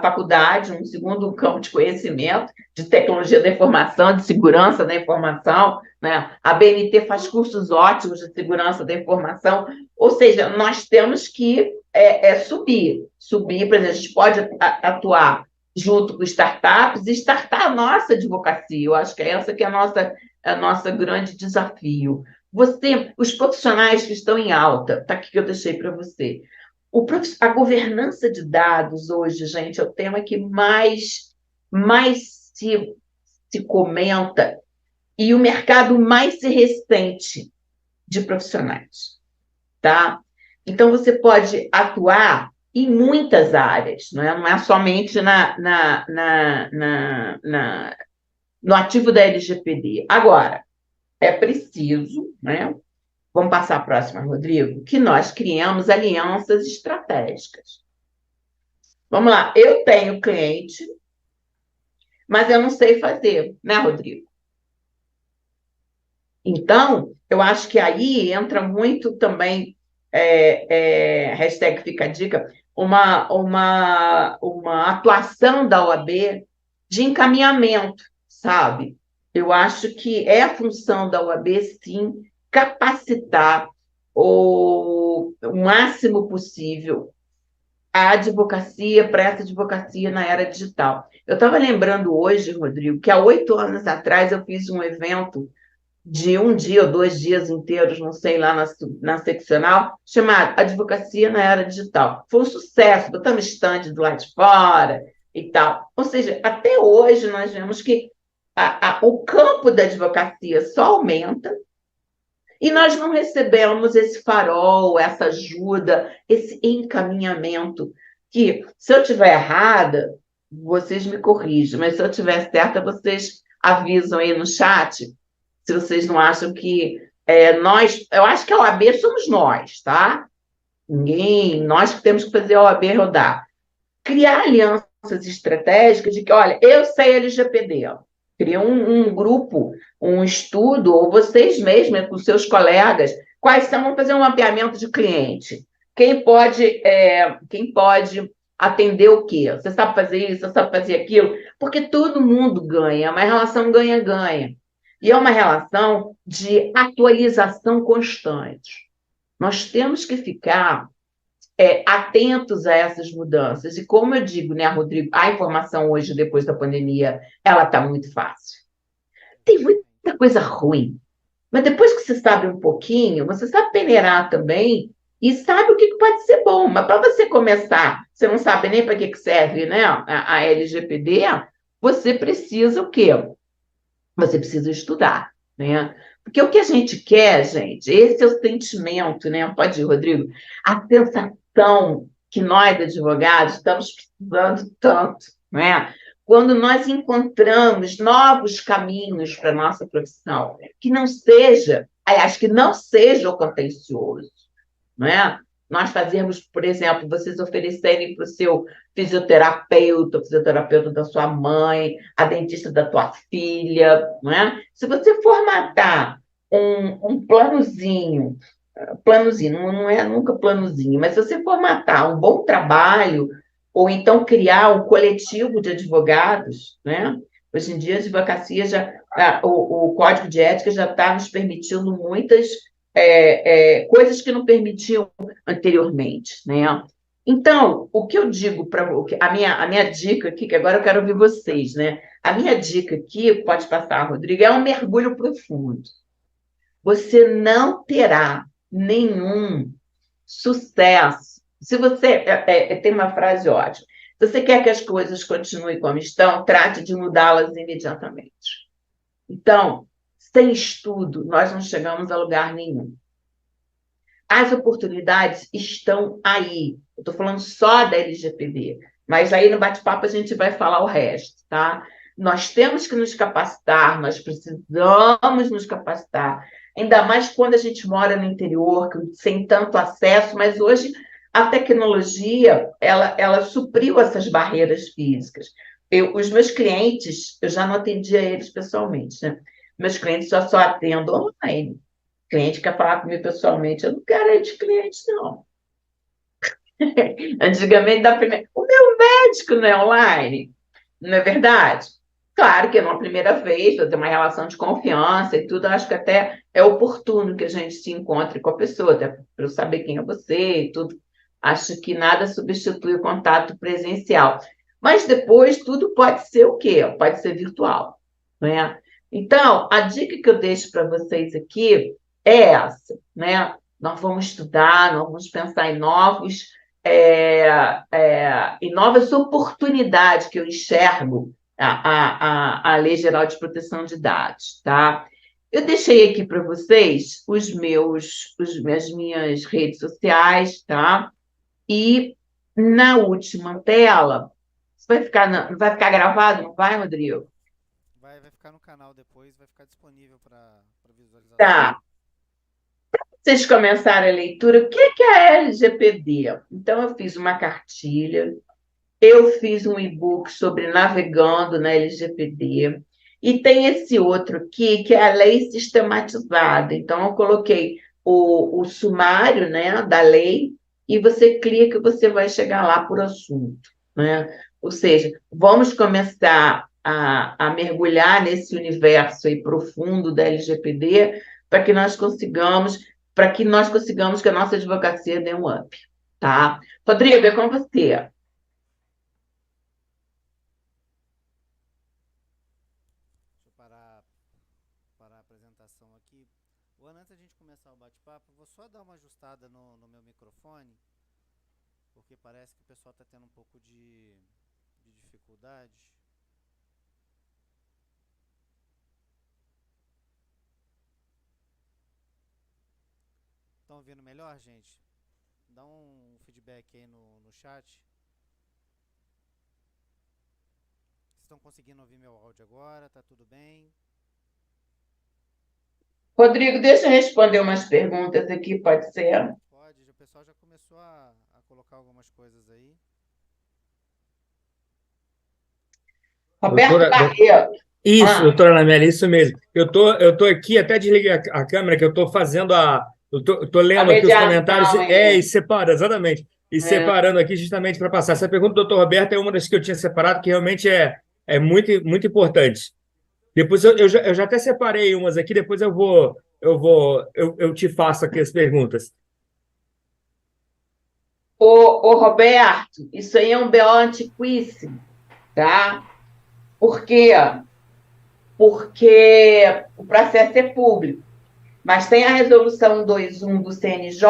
faculdade, um segundo campo de conhecimento de tecnologia da informação, de segurança da informação, né? A BNT faz cursos ótimos de segurança da informação, ou seja, nós temos que subir, por exemplo, a gente pode atuar junto com startups e startar a nossa advocacia. Eu acho que essa que é a nossa grande desafio. Os profissionais que estão em alta, tá aqui que eu deixei para você. A governança de dados hoje, gente, é o tema que mais se comenta e o mercado mais se ressente de profissionais, tá? Então, você pode atuar em muitas áreas, não é somente no ativo da LGPD. Agora, é preciso, né? Vamos passar a próxima, Rodrigo, que nós criamos alianças estratégicas. Vamos lá, eu tenho cliente, mas eu não sei fazer, né, Rodrigo? Então, eu acho que aí entra muito também, hashtag fica a dica, uma atuação da OAB de encaminhamento, sabe? Eu acho que é a função da OAB, sim, capacitar o máximo possível a advocacia para essa advocacia na era digital. Eu estava lembrando hoje, Rodrigo, que há 8 anos atrás eu fiz um evento de um dia ou 2 dias inteiros, não sei, lá na seccional, chamado Advocacia na Era Digital. Foi um sucesso, botamos stand do lado de fora e tal. Ou seja, até hoje nós vemos que o campo da advocacia só aumenta e nós não recebemos esse farol, essa ajuda, esse encaminhamento, que, se eu estiver errada, vocês me corrigem, mas se eu estiver certa, vocês avisam aí no chat, se vocês não acham que nós... Eu acho que a OAB somos nós, tá? Nós que temos que fazer a OAB rodar. Criar alianças estratégicas de que, olha, eu sei LGPD, cria um grupo, um estudo, ou vocês mesmos, com seus colegas, quais são, vamos fazer um mapeamento de cliente. Quem pode atender o quê? Você sabe fazer isso, você sabe fazer aquilo? Porque todo mundo ganha, é uma relação ganha-ganha. E é uma relação de atualização constante. Nós temos que ficar atentos a essas mudanças. E como eu digo, né, Rodrigo, a informação hoje, depois da pandemia, ela está muito fácil. Tem muita coisa ruim, mas depois que você sabe um pouquinho, você sabe peneirar também e sabe o que pode ser bom. Mas para você começar, você não sabe nem para que serve, né, a LGPD, você precisa o quê? Você precisa estudar, né? Porque o que a gente quer, gente, esse é o sentimento, né? Pode ir, Rodrigo. A sensação que nós, advogados, estamos precisando tanto, né? Quando nós encontramos novos caminhos para a nossa profissão, que não seja, aliás, que não seja o contencioso, não é? Nós fazermos, por exemplo, vocês oferecerem para o seu fisioterapeuta, o fisioterapeuta da sua mãe, a dentista da tua filha, não é? Se você formatar um planozinho, não é nunca planozinho, mas se você formatar um bom trabalho, ou então criar um coletivo de advogados, né? Hoje em dia, a advocacia o Código de Ética já está nos permitindo muitas coisas que não permitiam anteriormente, né? Então, o que eu digo para a minha dica aqui, que agora eu quero ouvir vocês, né? A minha dica aqui, pode passar, Rodrigo, é um mergulho profundo. Você não terá nenhum sucesso. Se você tem uma frase ótima. Se você quer que as coisas continuem como estão, trate de mudá-las imediatamente. Então, sem estudo, nós não chegamos a lugar nenhum. As oportunidades estão aí. Eu estou falando só da LGPD, mas aí no bate-papo a gente vai falar o resto, tá? Nós temos que nos capacitar, nós precisamos nos capacitar, ainda mais quando a gente mora no interior, sem tanto acesso, mas hoje a tecnologia, ela supriu essas barreiras físicas. Os meus clientes, eu já não atendia eles pessoalmente, né? Meus clientes só atendo online. Cliente quer falar comigo pessoalmente, eu não quero ir de cliente, não. Antigamente, o meu médico não é online, não é verdade? Claro que é uma primeira vez, para ter uma relação de confiança e tudo, acho que até é oportuno que a gente se encontre com a pessoa, até para eu saber quem é você e tudo. Acho que nada substitui o contato presencial. Mas depois tudo pode ser o quê? Pode ser virtual, não é? Então, a dica que eu deixo para vocês aqui é essa, né? Nós vamos estudar, nós vamos pensar em novas oportunidades que eu enxergo a Lei Geral de Proteção de Dados, tá? Eu deixei aqui para vocês as minhas redes sociais, tá? E na última tela, vai ficar gravado, não vai, Rodrigo? Vai ficar no canal depois, vai ficar disponível para visualização. Tá. Vocês começaram a leitura, o que é a LGPD? Então, eu fiz uma cartilha, eu fiz um e-book sobre navegando na LGPD, e tem esse outro aqui, que é a lei sistematizada. Então, eu coloquei o sumário, né, da lei, e você clica e você vai chegar lá por assunto, né? Ou seja, vamos começar a mergulhar nesse universo aí profundo da LGPD, para que nós consigamos para que nós consigamos que a nossa advocacia dê um up, tá? Rodrigo, é com você. Deixa eu parar a apresentação aqui. Ana, antes da gente começar o bate-papo, vou só dar uma ajustada no meu microfone, porque parece que o pessoal está tendo um pouco de dificuldade. Estão ouvindo melhor, gente? Dá um feedback aí no chat. Vocês estão conseguindo ouvir meu áudio agora? Tá tudo bem? Rodrigo, deixa eu responder umas perguntas aqui, pode ser? Pode, o pessoal já começou a colocar algumas coisas aí. Roberto Doutora, Barreto. isso, doutora Anamélia, isso mesmo. Eu tô aqui, até desliguei a câmera, que eu estou fazendo eu tô A lendo aqui os comentários, mediação, e separa, exatamente, e é. separando aqui justamente para passar. Essa pergunta do doutor Roberto é uma das que eu tinha separado, que realmente é muito, muito importante. Depois eu já até separei umas aqui, depois eu te faço aqui as perguntas. Ô, Roberto, isso aí é um BO antiquíssimo, tá? Por quê? Porque o processo é público, mas tem a resolução 21 do CNJ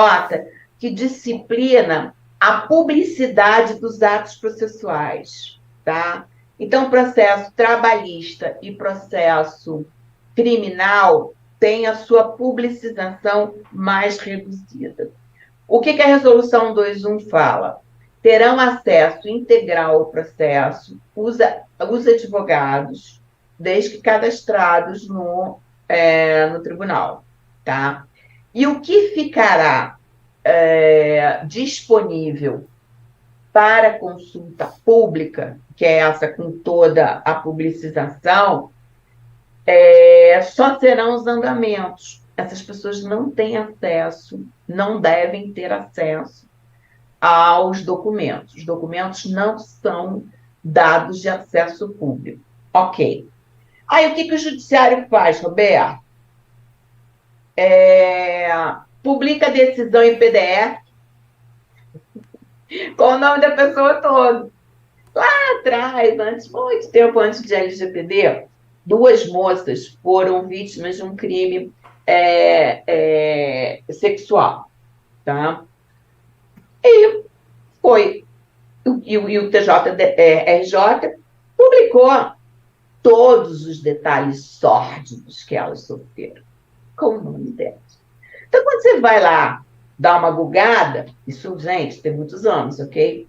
que disciplina a publicidade dos atos processuais, tá? Então, processo trabalhista e processo criminal tem a sua publicização mais reduzida. O que a resolução 21 fala? Terão acesso integral ao processo os advogados, desde que cadastrados no tribunal, tá? E o que ficará disponível para consulta pública, que é essa com toda a publicização, só serão os andamentos. Essas pessoas não têm acesso, não devem ter acesso aos documentos. Os documentos não são dados de acesso público. Ok. Aí, o que o judiciário faz, Roberto? Publica a decisão em PDF com o nome da pessoa todo. Lá atrás, muito tempo antes de LGPD, 2 moças foram vítimas de um crime sexual, tá? E o TJRJ publicou todos os detalhes sórdidos que elas sofreram, com o nome delas. Então, quando você vai lá dar uma gulgada, isso, gente, tem muitos anos, ok?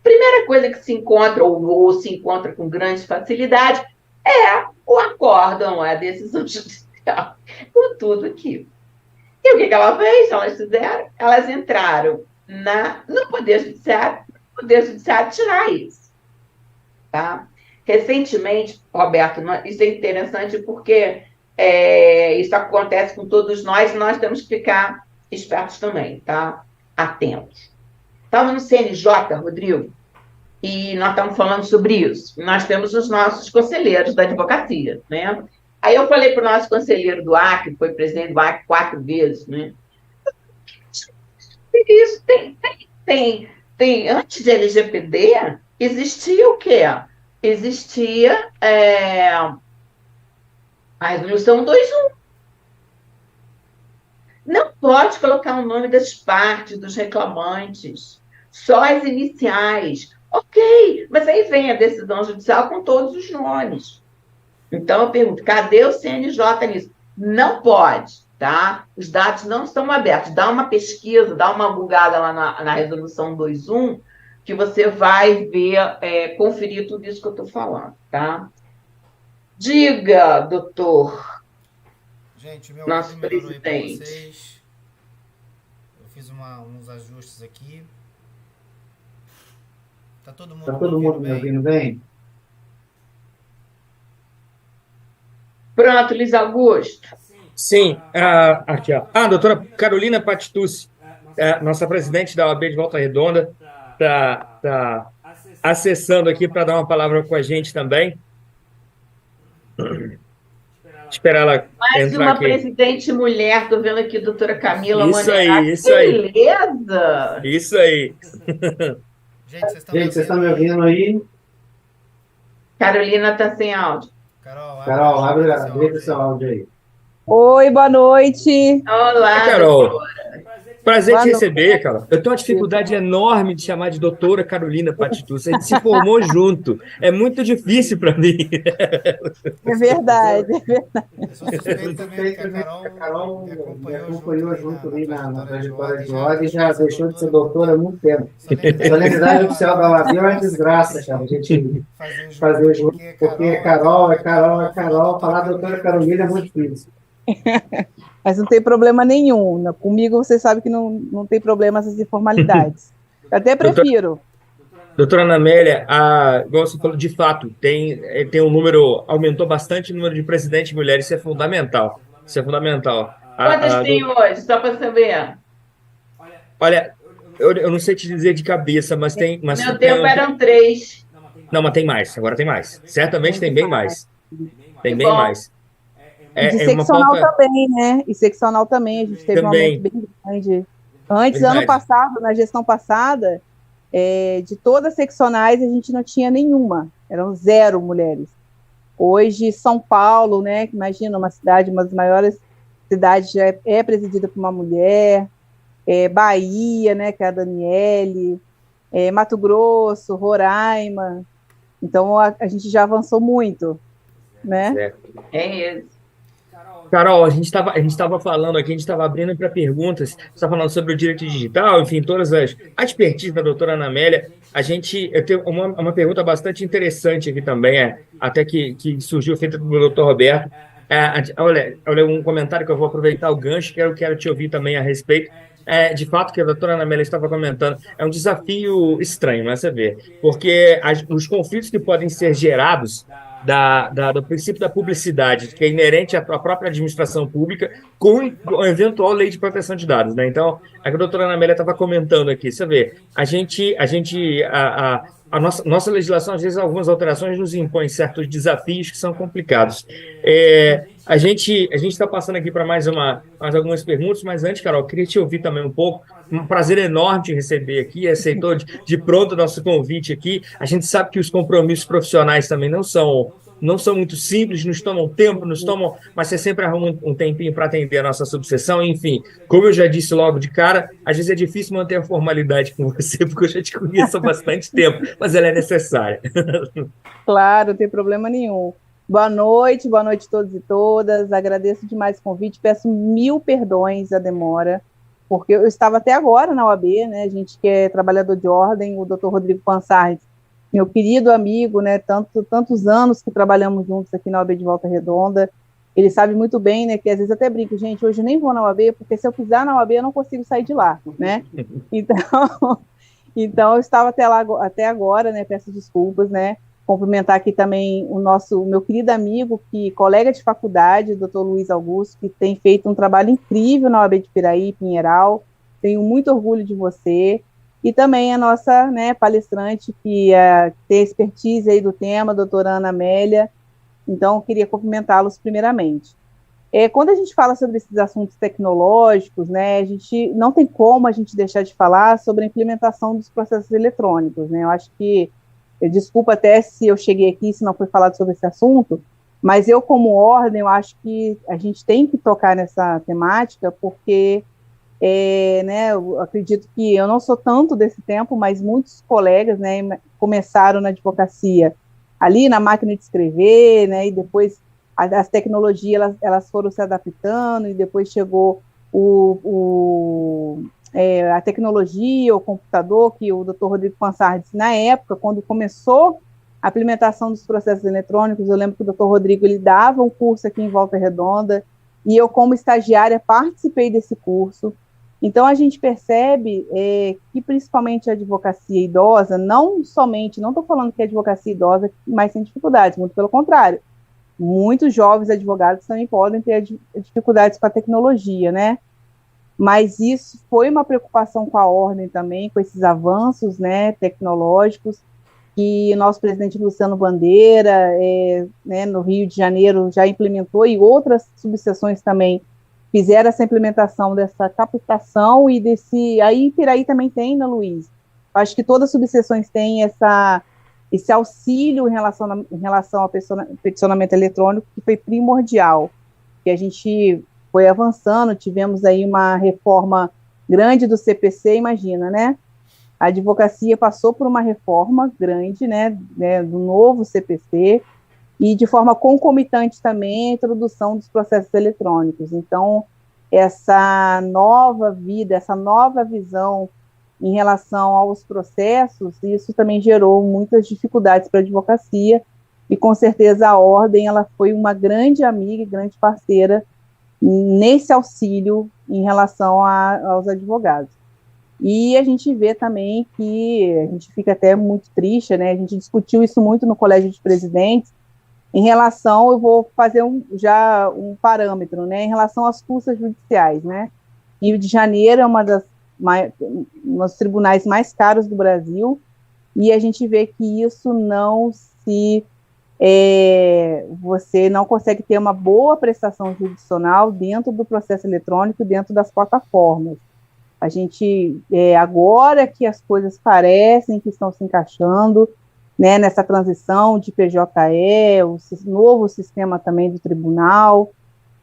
Primeira coisa que se encontra, ou se encontra com grande facilidade, é o acórdão, a decisão judicial, com tudo aquilo. E o que ela fez? Elas fizeram? Elas entraram no Poder Judiciário tirar isso. Tá? Recentemente, Roberto, isso é interessante porque isso acontece com todos nós e nós temos que ficar espertos também, tá? Atentos. Estava no CNJ, Rodrigo, e nós estamos falando sobre isso. Nós temos os nossos conselheiros da advocacia, né? Aí eu falei para o nosso conselheiro do Acre, foi presidente do Acre 4 vezes, né? Isso tem antes de LGPD, existia o quê? Existia a resolução 21. Não pode colocar o nome das partes, dos reclamantes, só as iniciais. Ok, mas aí vem a decisão judicial com todos os nomes. Então, eu pergunto, cadê o CNJ nisso? Não pode, tá? Os dados não estão abertos. Dá uma pesquisa, dá uma bugada lá na resolução 21, que você vai ver, conferir tudo isso que eu estou falando, tá? Diga, doutor. Gente, o meu Nosso áudio melhorou aí para presidente. vocês. Eu fiz uns ajustes aqui. Tá todo mundo me ouvindo bem? Pronto, Luiz Augusto. Sim, aqui, ó. A doutora Carolina Patitucci, nossa presidente da OAB de Volta Redonda, está acessando aqui para dar uma palavra com a gente também. esperar ela Mais entrar uma aqui. presidente mulher, estou vendo aqui, doutora Camila Isso Monerato. aí, isso aí, Beleza! isso aí. Gente, vocês estão me Gente, vocês estão ouvindo me aí? ouvindo aí? Carolina está sem áudio. Carol, Carol, habilita abre seu áudio aí. Oi, boa noite. Olá, Carol, prazer Boa te noite. receber, cara. Eu tenho uma dificuldade enorme de chamar de doutora Carolina Patitus. A gente se formou junto. É muito difícil para mim. É verdade. Eu sou suspeito também, porque a Carol me acompanhou junto ali na trajetória de ordem E já deixou de ser doutora há muito tempo. A solenidade oficial da UAB é uma desgraça, cara. A gente fazer junto, porque é Carol. Falar doutora Carolina é muito difícil. Mas não tem problema nenhum. Comigo você sabe que não tem problema essas informalidades. Eu até prefiro. Doutora Ana Amélia, igual você falou, de fato, tem um número, aumentou bastante o número de presidentes mulheres, isso é fundamental. Isso é fundamental. Quantas tem hoje, só para saber? Olha, eu não sei te dizer de cabeça, mas tem. Mas Meu tempo eram 3. Não, mas tem mais, agora tem mais. Certamente tem bem mais. Tem Que bem bom. mais. E de uma seccional falta. também, né? E seccional também, a gente teve Também. um aumento bem grande. Antes, Verdade. ano passado, na gestão passada, de todas as seccionais, a gente não tinha nenhuma. Eram 0 mulheres. Hoje, São Paulo, né? Imagina, uma das maiores cidades, já é presidida por uma mulher. Bahia, né? Que é a Daniele. Mato Grosso, Roraima. Então, a gente já avançou muito, né? Certo. É isso. Carol, a gente estava falando aqui, a gente estava abrindo para perguntas, você está falando sobre o direito digital, enfim, todas a expertise da doutora Ana Amélia. Eu tenho uma pergunta bastante interessante aqui também, até que surgiu feita pelo doutor Roberto. Olha, um comentário que eu vou aproveitar o gancho, que eu quero te ouvir também a respeito. De fato, que a doutora Ana Amélia estava comentando, é um desafio estranho, né, você vê, porque os conflitos que podem ser gerados do princípio da publicidade, que é inerente à própria administração pública, com a eventual lei de proteção de dados, né? Então, a doutora Ana Amélia estava comentando aqui, você vê, a nossa legislação, às vezes, algumas alterações nos impõem certos desafios que são complicados. A gente está passando aqui para mais algumas perguntas, mas antes, Carol, queria te ouvir também um pouco. Um prazer enorme te receber aqui, aceitou de pronto o nosso convite aqui. A gente sabe que os compromissos profissionais também não são muito simples, nos tomam tempo, mas você sempre arruma um tempinho para atender a nossa subseção. Enfim, como eu já disse logo de cara, às vezes é difícil manter a formalidade com você, porque eu já te conheço há bastante tempo, mas ela é necessária. Claro, não tem problema nenhum. Boa noite a todos e todas. Agradeço demais o convite. Peço 1000 perdões a demora, porque eu estava até agora na OAB, né? A gente que é trabalhador de ordem, o doutor Rodrigo Pansardes, meu querido amigo, né? Tantos anos que trabalhamos juntos aqui na OAB de Volta Redonda. Ele sabe muito bem, né? Que às vezes até brinco, gente, hoje eu nem vou na OAB, porque se eu pisar na OAB eu não consigo sair de lá, né? Então eu estava até agora, né? Peço desculpas, né? Cumprimentar aqui também o meu querido amigo, colega de faculdade, o doutor Luiz Augusto, que tem feito um trabalho incrível na OAB de Piraí, Pinheiral. Tenho muito orgulho de você. E também a nossa, né, palestrante, que tem expertise aí do tema, a doutora Ana Amélia. Então, queria cumprimentá-los primeiramente. Quando a gente fala sobre esses assuntos tecnológicos, né, a gente não tem como a gente deixar de falar sobre a implementação dos processos eletrônicos, né? Eu acho que desculpa até se eu cheguei aqui, se não foi falado sobre esse assunto, mas eu, como ordem, eu acho que a gente tem que tocar nessa temática, porque, né, eu acredito que eu não sou tanto desse tempo, mas muitos colegas, né, começaram na advocacia ali na máquina de escrever, né, e depois as tecnologias elas foram se adaptando, e depois chegou a tecnologia, o computador, que o Dr. Rodrigo Pansardes, na época, quando começou a implementação dos processos eletrônicos, eu lembro que o Dr. Rodrigo ele dava um curso aqui em Volta Redonda, e eu, como estagiária, participei desse curso. Então, a gente percebe que, principalmente a advocacia idosa, não estou falando que a advocacia idosa mais tem dificuldades, muito pelo contrário. Muitos jovens advogados também podem ter dificuldades com a tecnologia, né? Mas isso foi uma preocupação com a ordem também, com esses avanços, né, tecnológicos, que nosso presidente Luciano Bandeira, né, no Rio de Janeiro, já implementou, e outras subseções também fizeram essa implementação dessa captação e desse... Aí Piraí também tem, né, Luiz? Acho que todas as subseções têm esse auxílio em relação ao peticionamento eletrônico, que foi primordial, que a gente foi avançando, tivemos aí uma reforma grande do CPC, imagina, né? A advocacia passou por uma reforma grande, né, do novo CPC, e de forma concomitante também a introdução dos processos eletrônicos. Então, essa nova vida, essa nova visão em relação aos processos, isso também gerou muitas dificuldades para a advocacia, e com certeza a Ordem ela foi uma grande amiga e grande parceira nesse auxílio em relação aos advogados. E a gente vê também que a gente fica até muito triste, né? A gente discutiu isso muito no Colégio de Presidentes, em relação, eu vou fazer já um parâmetro, né? Em relação às custas judiciais, né? Rio de Janeiro é um dos tribunais mais caros do Brasil, e a gente vê que isso não se... você não consegue ter uma boa prestação judicional dentro do processo eletrônico, dentro das plataformas. A gente, agora que as coisas parecem que estão se encaixando, né, nessa transição de PJE, o novo sistema também do tribunal,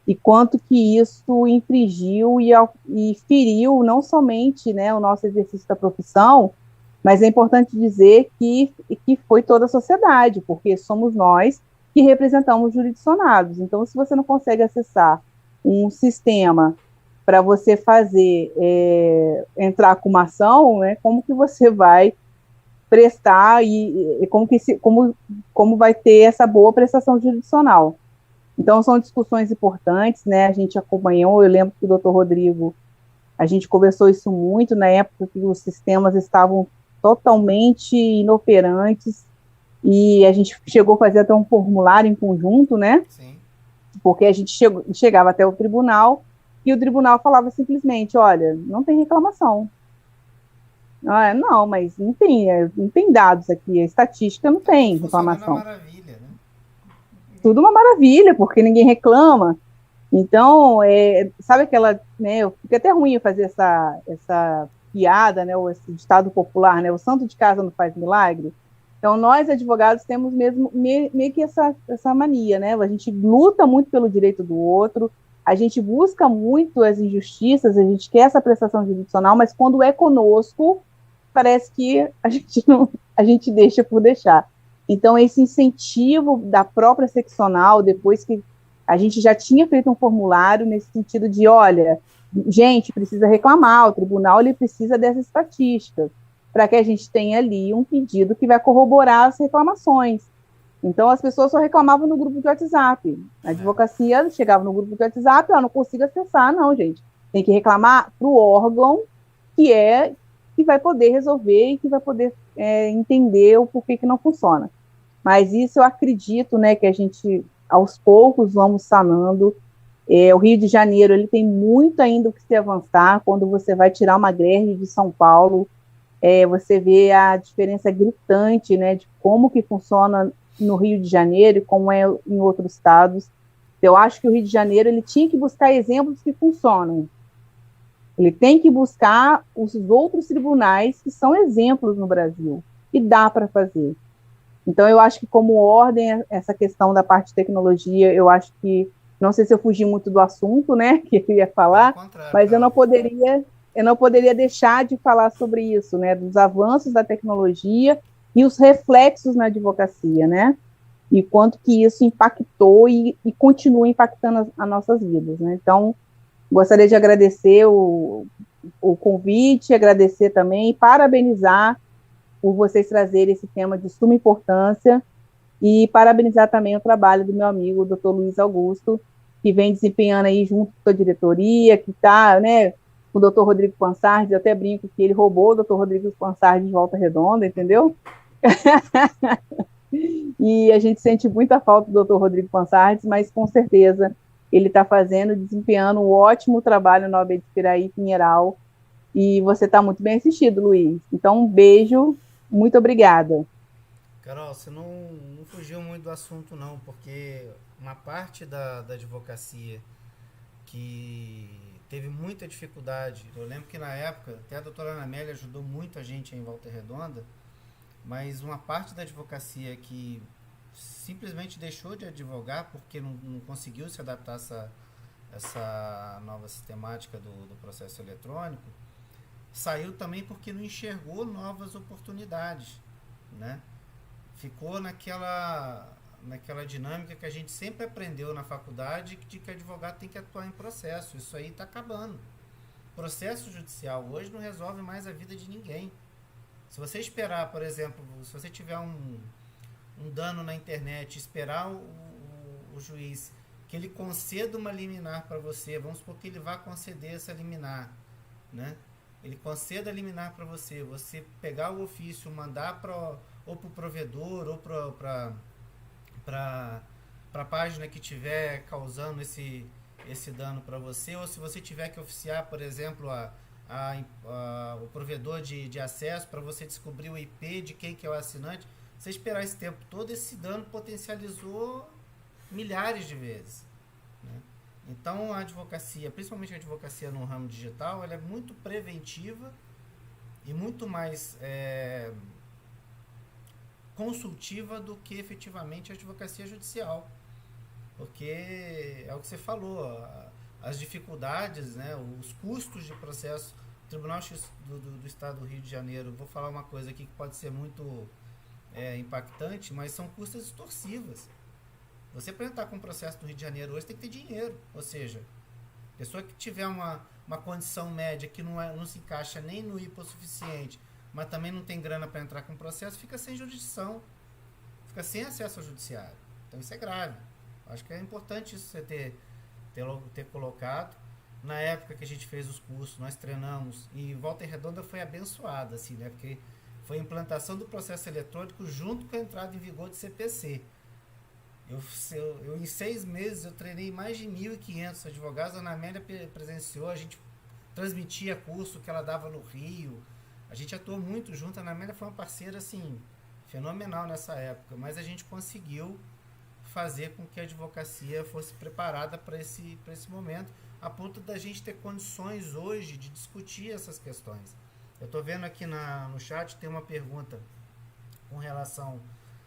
e quanto que isso infringiu e feriu não somente, né, o nosso exercício da profissão, mas é importante dizer que foi toda a sociedade, porque somos nós que representamos jurisdicionados. Então, se você não consegue acessar um sistema para você fazer, entrar com uma ação, né, como que você vai prestar e como vai ter essa boa prestação jurisdicional? Então, são discussões importantes, né, a gente acompanhou, eu lembro que o doutor Rodrigo, a gente conversou isso muito na época que os sistemas estavam totalmente inoperantes, e a gente chegou a fazer até um formulário em conjunto, né? Sim. Porque a gente chegava até o tribunal, e o tribunal falava simplesmente, olha, não tem reclamação. Não, mas não tem dados aqui, a estatística não tem reclamação. Tudo uma maravilha, né? Tudo uma maravilha, porque ninguém reclama. Então, sabe aquela, né, fica até ruim fazer essa piada, né, ou esse ditado popular, né, o santo de casa não faz milagre. Então, nós, advogados, temos mesmo meio que essa mania, né, a gente luta muito pelo direito do outro, a gente busca muito as injustiças, a gente quer essa prestação jurisdicional, mas quando é conosco, parece que a gente deixa por deixar. Então, esse incentivo da própria seccional, depois que a gente já tinha feito um formulário nesse sentido de, olha, gente, precisa reclamar, o tribunal ele precisa dessas estatísticas, para que a gente tenha ali um pedido que vai corroborar as reclamações. Então, as pessoas só reclamavam no grupo de WhatsApp. A advocacia chegava no grupo de WhatsApp, não consigo acessar, não, gente. Tem que reclamar para o órgão que vai poder resolver e que vai poder entender o porquê que não funciona. Mas isso eu acredito, né, que a gente, aos poucos, vamos sanando. O Rio de Janeiro ele tem muito ainda o que se avançar. Quando você vai tirar uma greve de São Paulo, você vê a diferença gritante, né, de como que funciona no Rio de Janeiro e como é em outros estados. Eu acho que o Rio de Janeiro ele tinha que buscar exemplos que funcionam. Ele tem que buscar os outros tribunais que são exemplos no Brasil. E dá para fazer. Então, eu acho que como ordem, essa questão da parte de tecnologia, eu acho que, não sei se eu fugi muito do assunto, né, que eu ia falar, mas eu não poderia deixar de falar sobre isso, né, dos avanços da tecnologia e os reflexos na advocacia, né, e quanto que isso impactou e continua impactando as nossas vidas, né. Então, gostaria de agradecer o convite, agradecer também e parabenizar por vocês trazerem esse tema de suma importância e parabenizar também o trabalho do meu amigo, o Dr. Luiz Augusto, que vem desempenhando aí junto com a diretoria, que está, né, com o Dr. Rodrigo Pansardes, eu até brinco que ele roubou o Dr. Rodrigo Pansardes de Volta Redonda, entendeu? E a gente sente muita falta do Dr. Rodrigo Pansardes, mas com certeza ele está desempenhando um ótimo trabalho na OAB de Piraí e Pinheiral, e você está muito bem assistido, Luiz. Então, um beijo, muito obrigada. Carol, você não fugiu muito do assunto não, porque uma parte da advocacia que teve muita dificuldade, eu lembro que na época, até a doutora Ana Amélia ajudou muito a gente em Volta Redonda, mas uma parte da advocacia que simplesmente deixou de advogar porque não conseguiu se adaptar a essa nova sistemática do processo eletrônico, saiu também porque não enxergou novas oportunidades, né? Ficou naquela dinâmica que a gente sempre aprendeu na faculdade de que advogado tem que atuar em processo. Isso aí está acabando. Processo judicial hoje não resolve mais a vida de ninguém. Se você esperar, por exemplo, se você tiver um dano na internet, esperar o juiz que ele conceda uma liminar para você, vamos supor que ele vá conceder essa liminar, né? Ele conceda a liminar para você, você pegar o ofício, mandar ou para o provedor ou para a página que estiver causando esse dano para você, ou se você tiver que oficiar, por exemplo, o provedor de acesso para você descobrir o IP de quem que é o assinante, você esperar esse tempo todo, esse dano potencializou milhares de vezes, né? Então a advocacia, principalmente a advocacia no ramo digital, ela é muito preventiva e muito mais consultiva do que efetivamente a advocacia judicial, porque é o que você falou, as dificuldades, né, os custos de processo. O Tribunal X do Estado do Rio de Janeiro, vou falar uma coisa aqui que pode ser muito impactante, mas são custas extorsivas. Você para entrar com um processo no Rio de Janeiro hoje tem que ter dinheiro, ou seja, pessoa que tiver uma condição média que não se encaixa nem no hipossuficiente, mas também não tem grana para entrar com o processo, fica sem jurisdição, fica sem acesso ao judiciário. Então isso é grave. Acho que é importante isso você ter colocado. Na época que a gente fez os cursos, nós treinamos, e Volta Redonda foi abençoada, assim, né? Porque foi a implantação do processo eletrônico junto com a entrada em vigor do CPC. Eu em 6 meses eu treinei mais de 1.500 advogados. A Ana Amélia presenciou, a gente transmitia curso que ela dava no Rio, a gente atuou muito junto. A Ana Amélia foi uma parceira assim fenomenal nessa época, mas a gente conseguiu fazer com que a advocacia fosse preparada para esse momento, a ponto da gente ter condições hoje de discutir essas questões. Eu estou vendo aqui no chat, tem uma pergunta com relação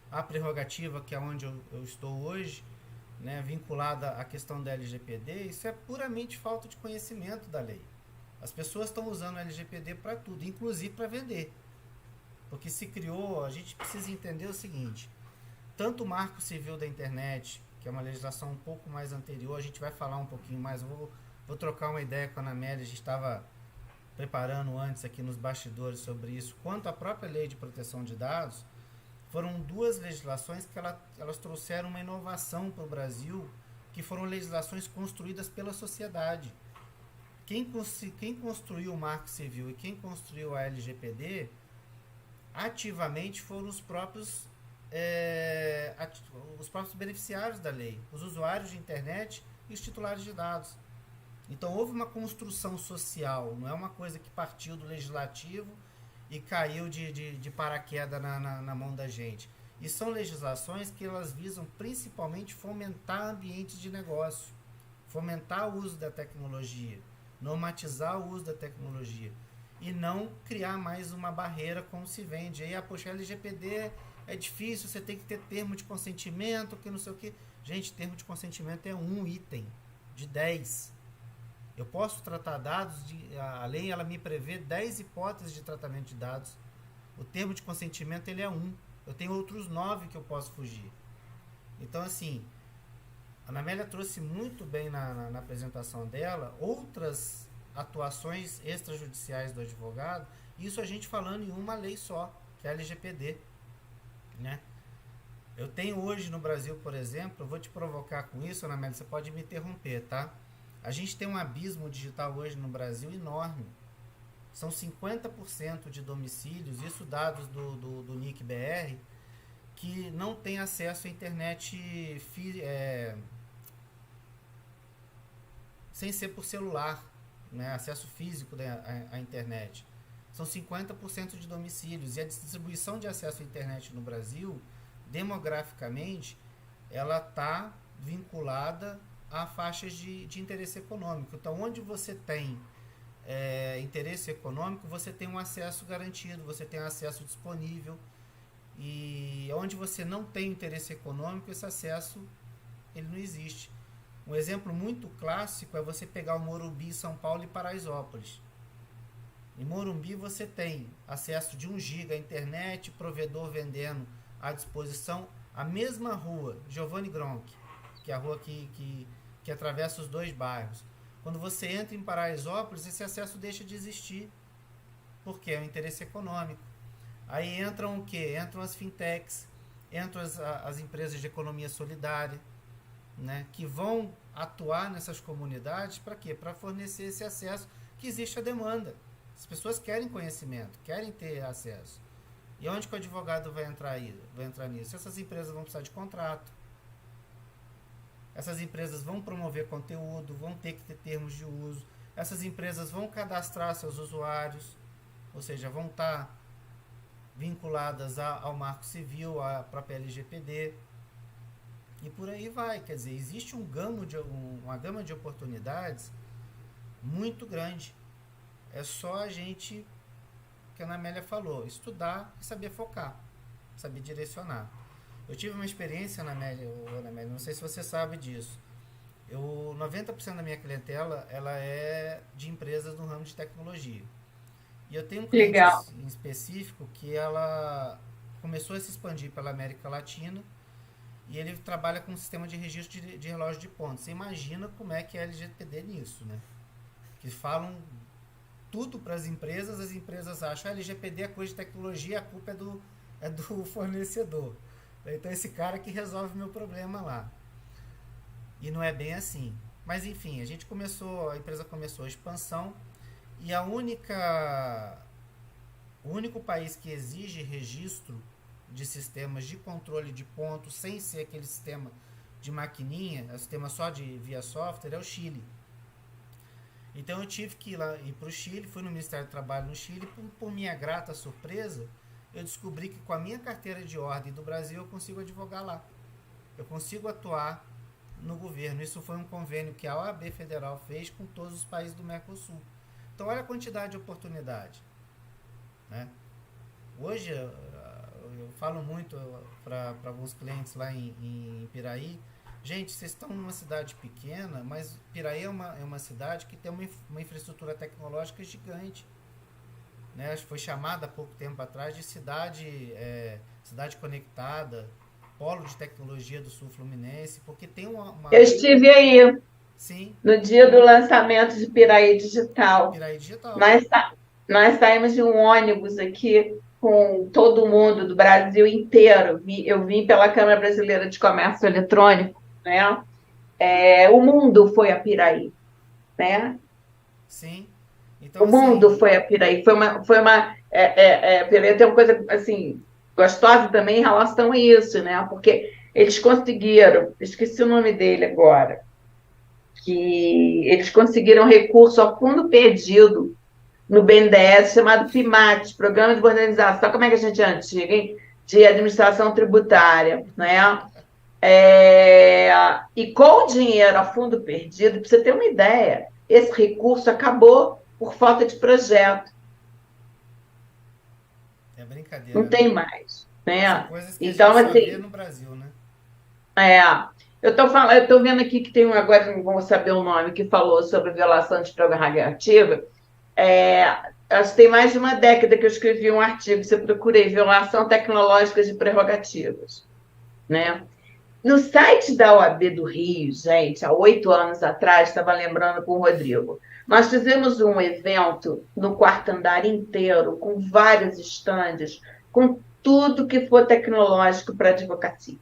à prerrogativa, que é onde eu estou hoje, né, vinculada à questão da LGPD. Isso é puramente falta de conhecimento da lei. As pessoas estão usando a LGPD para tudo, inclusive para vender. Porque se criou, a gente precisa entender o seguinte: tanto o Marco Civil da Internet, que é uma legislação um pouco mais anterior, a gente vai falar um pouquinho mais, vou trocar uma ideia com a Ana Amélia, a gente estava preparando antes aqui nos bastidores sobre isso, quanto à própria Lei de Proteção de Dados. Foram 2 legislações que elas trouxeram uma inovação para o Brasil, que foram legislações construídas pela sociedade. Quem construiu o Marco Civil e quem construiu a LGPD, ativamente foram os próprios beneficiários da lei, os usuários de internet e os titulares de dados. Então houve uma construção social, não é uma coisa que partiu do legislativo e caiu de paraquedas na mão da gente. E são legislações que elas visam principalmente fomentar ambientes de negócio, fomentar o uso da tecnologia, normatizar o uso da tecnologia e não criar mais uma barreira como se vende. Aí, poxa, LGPD é difícil, você tem que ter termo de consentimento, que não sei o que. Gente, termo de consentimento é um item de 10. Eu posso tratar dados, a lei ela me prevê 10 hipóteses de tratamento de dados. O termo de consentimento ele é 1. Eu tenho outros 9 que eu posso fugir. Então, assim, a Ana Amélia trouxe muito bem na apresentação dela outras atuações extrajudiciais do advogado, isso a gente falando em uma lei só, que é a LGPD, né? Eu tenho hoje no Brasil, por exemplo, eu vou te provocar com isso, Ana Amélia, você pode me interromper, tá? A gente tem um abismo digital hoje no Brasil enorme. São 50% de domicílios, isso dados do NIC-BR, que não tem acesso à internet sem ser por celular, né? Acesso físico à internet. são 50% de domicílios. E a distribuição de acesso à internet no Brasil, demograficamente, ela está vinculada a faixas de interesse econômico. Então, onde você tem interesse econômico, você tem um acesso garantido, você tem um acesso disponível. E onde você não tem interesse econômico, esse acesso ele não existe. Um exemplo muito clássico é você pegar o Morumbi, São Paulo e Paraisópolis. Em Morumbi você tem acesso de 1 GB à internet, provedor vendendo à disposição, a mesma rua, Giovanni Gronk, que é a rua que atravessa os 2 bairros. Quando você entra em Paraisópolis, esse acesso deixa de existir, porque é um interesse econômico. Aí entram o quê? Entram as fintechs, entram as empresas de economia solidária, né, que vão atuar nessas comunidades para quê? Para fornecer esse acesso que existe a demanda. As pessoas querem conhecimento, querem ter acesso. E onde que o advogado vai entrar nisso? Essas empresas vão precisar de contrato. Essas empresas vão promover conteúdo, vão ter que ter termos de uso. Essas empresas vão cadastrar seus usuários, ou seja, vão estar vinculadas ao Marco Civil, à própria LGPD. E por aí vai. Quer dizer, existe uma gama de oportunidades muito grande. É só a gente, que a Ana Amélia falou, estudar e saber focar, saber direcionar. Eu tive uma experiência, Ana Amélia, não sei se você sabe disso. 90% da minha clientela ela é de empresas no ramo de tecnologia. E eu tenho um cliente em específico que ela começou a se expandir pela América Latina e ele trabalha com um sistema de registro de relógio de ponto. Você imagina como é que é a LGPD nisso, né? Que falam tudo para as empresas acham que a LGPD é coisa de tecnologia, a culpa é do fornecedor. Então esse cara que resolve o meu problema lá. E não é bem assim. Mas enfim, a empresa começou a expansão e o único país que exige registro de sistemas de controle de pontos, sem ser aquele sistema de maquininha, o sistema só via software, é o Chile. Então eu tive que ir para o Chile, fui no Ministério do Trabalho no Chile, por minha grata surpresa, eu descobri que com a minha carteira de ordem do Brasil eu consigo advogar lá. Eu consigo atuar no governo. Isso foi um convênio que a OAB Federal fez com todos os países do Mercosul. Então olha a quantidade de oportunidade, né? Hoje eu falo muito para alguns clientes lá em Piraí, gente, vocês estão numa cidade pequena, mas Piraí é uma cidade que tem uma infraestrutura tecnológica gigante, né? Acho que foi chamada há pouco tempo atrás de cidade conectada, polo de tecnologia do sul fluminense, porque tem uma... Eu estive aí. Sim. No dia do lançamento de Piraí Digital. Piraí Digital. Nós saímos de um ônibus aqui com todo mundo do Brasil inteiro. Eu vim pela Câmara Brasileira de Comércio Eletrônico, né? O mundo foi a Piraí, né? Sim. Então, o mundo foi a Piraí. Piraí tem uma coisa assim gostosa também em relação a isso, né? Porque eles conseguiram, esqueci o nome dele agora, que eles conseguiram recurso a fundo perdido no BNDES, chamado PIMAT, Programa de Modernização, como é que a gente é antiga, hein? De Administração Tributária, né? E com o dinheiro a fundo perdido, para você ter uma ideia, esse recurso acabou por falta de projeto. É brincadeira. Não tem mais, né? São coisas que então, a gente só assim, vê no Brasil, né? Eu estou vendo aqui que tem agora não vou saber o nome, que falou sobre violação de prerrogativa. Acho que tem mais de uma década que eu escrevi um artigo, você procurei violação tecnológica de prerrogativas, né? No site da OAB do Rio, gente, há 8 anos atrás, estava lembrando com o Rodrigo, nós fizemos um evento no 4º andar inteiro, com vários estandes, com tudo que for tecnológico para advocacia.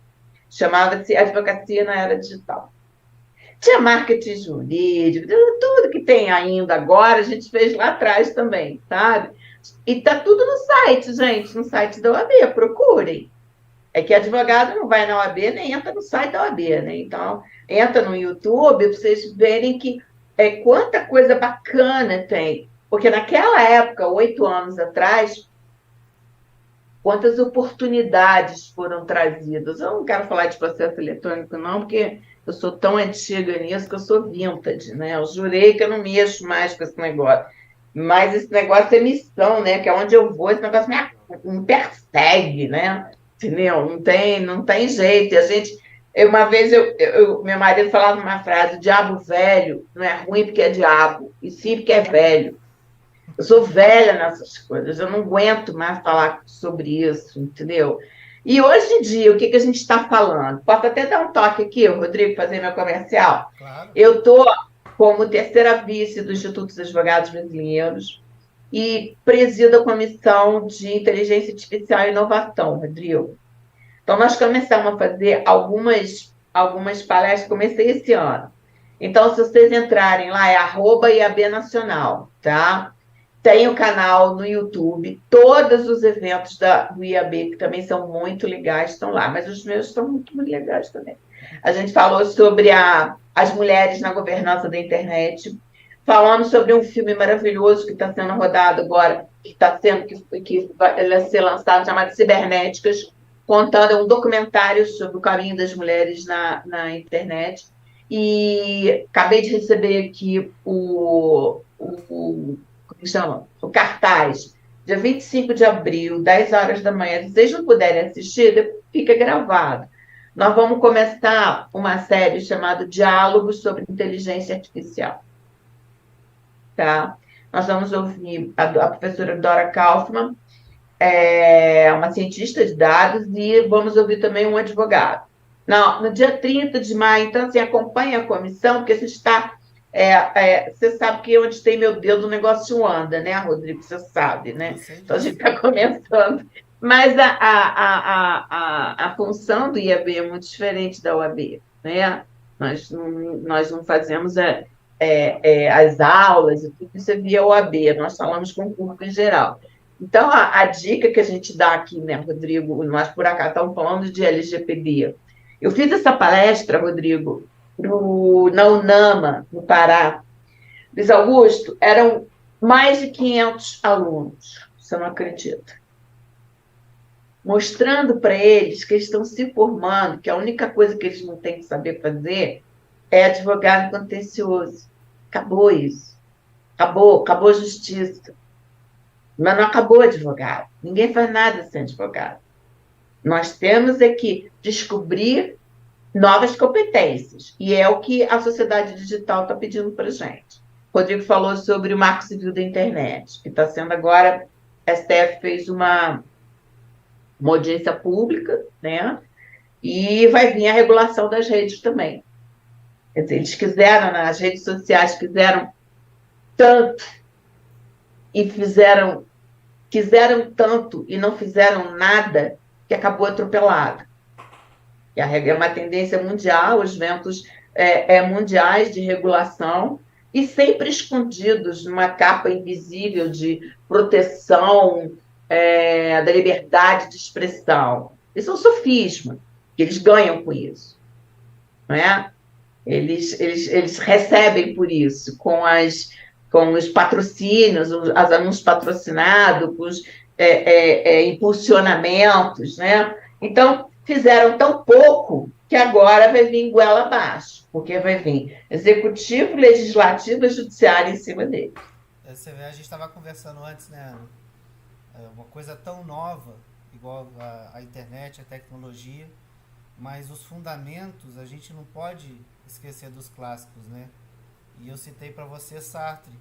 Chamava-se Advocacia na Era Digital. Tinha marketing jurídico, tudo que tem ainda agora, a gente fez lá atrás também, sabe? E está tudo no site, gente, no site da OAB, procurem. É que advogado não vai na OAB, nem entra no site da OAB, né? Então, entra no YouTube para vocês verem que quanta coisa bacana tem. Porque naquela época, 8 anos atrás, quantas oportunidades foram trazidas. Eu não quero falar de processo eletrônico, não, porque eu sou tão antiga nisso que eu sou vintage, né? Eu jurei que eu não mexo mais com esse negócio. Mas esse negócio é missão, né? Que é onde eu vou, esse negócio me persegue, né? Entendeu? Não tem jeito. E a gente. Uma vez meu marido falava uma frase: diabo velho não é ruim porque é diabo, e sim porque é velho. Eu sou velha nessas coisas, eu não aguento mais falar sobre isso, entendeu? E hoje em dia, o que a gente está falando? Posso até dar um toque aqui, Rodrigo, fazer meu comercial? Claro. Eu estou como terceira vice do Instituto dos Advogados Brasileiros e presido a Comissão de Inteligência Artificial e Inovação, Rodrigo. Então, nós começamos a fazer algumas palestras, comecei esse ano. Então, se vocês entrarem lá, é @IABnacional, tá? Tem o canal no YouTube, todos os eventos do IAB, que também são muito legais, estão lá, mas os meus estão muito legais também. A gente falou sobre as mulheres na governança da internet, falamos sobre um filme maravilhoso que está sendo rodado agora, que vai ser lançado, chamado Cibernéticas, contando um documentário sobre o caminho das mulheres na internet. E acabei de receber aqui como chama? O cartaz, dia 25 de abril, 10 horas da manhã. Se vocês não puderem assistir, fica gravado. Nós vamos começar uma série chamada Diálogos sobre Inteligência Artificial. Tá? Nós vamos ouvir a professora Dora Kaufmann, uma cientista de dados, e vamos ouvir também um advogado. No dia 30 de maio, então, assim, acompanhe a comissão, porque a gente está... você sabe que onde tem meu dedo o negócio anda, né, Rodrigo? Você sabe, né? Então, a gente está começando. Mas a função do IAB é muito diferente da UAB, né? Nós não fazemos as aulas, e tudo isso é via OAB, nós falamos com o público em geral. Então, a dica que a gente dá aqui, né, Rodrigo, nós por acaso estamos falando de LGPD. Eu fiz essa palestra, Rodrigo, na UNAMA, no Pará. Luiz Augusto, eram mais de 500 alunos, você não acredita. Mostrando para eles que eles estão se formando, que a única coisa que eles não têm que saber fazer é advogado contencioso. Acabou isso. Acabou a justiça. Mas não acabou advogado. Ninguém faz nada sem advogado. Nós temos que descobrir novas competências. E é o que a sociedade digital está pedindo para a gente. O Rodrigo falou sobre o Marco Civil da Internet, que está sendo agora... A STF fez uma audiência pública, né? E vai vir a regulação das redes também. Quer dizer, eles quiseram, nas redes sociais, fizeram tanto e quiseram tanto e não fizeram nada, que acabou atropelado. E é uma tendência mundial, os ventos mundiais de regulação, e sempre escondidos numa capa invisível de proteção da liberdade de expressão. Isso é um sofisma, que eles ganham com isso. Não é? Eles recebem por isso, com os patrocínios, os anúncios patrocinados, com os impulsionamentos, né? Então, fizeram tão pouco que agora vai vir goela abaixo, porque vai vir executivo, legislativo e judiciário em cima dele. Você vê, a gente estava conversando antes, né? Uma coisa tão nova, igual a internet, a tecnologia, mas os fundamentos, a gente não pode esquecer dos clássicos, né? E eu citei para você Sartre,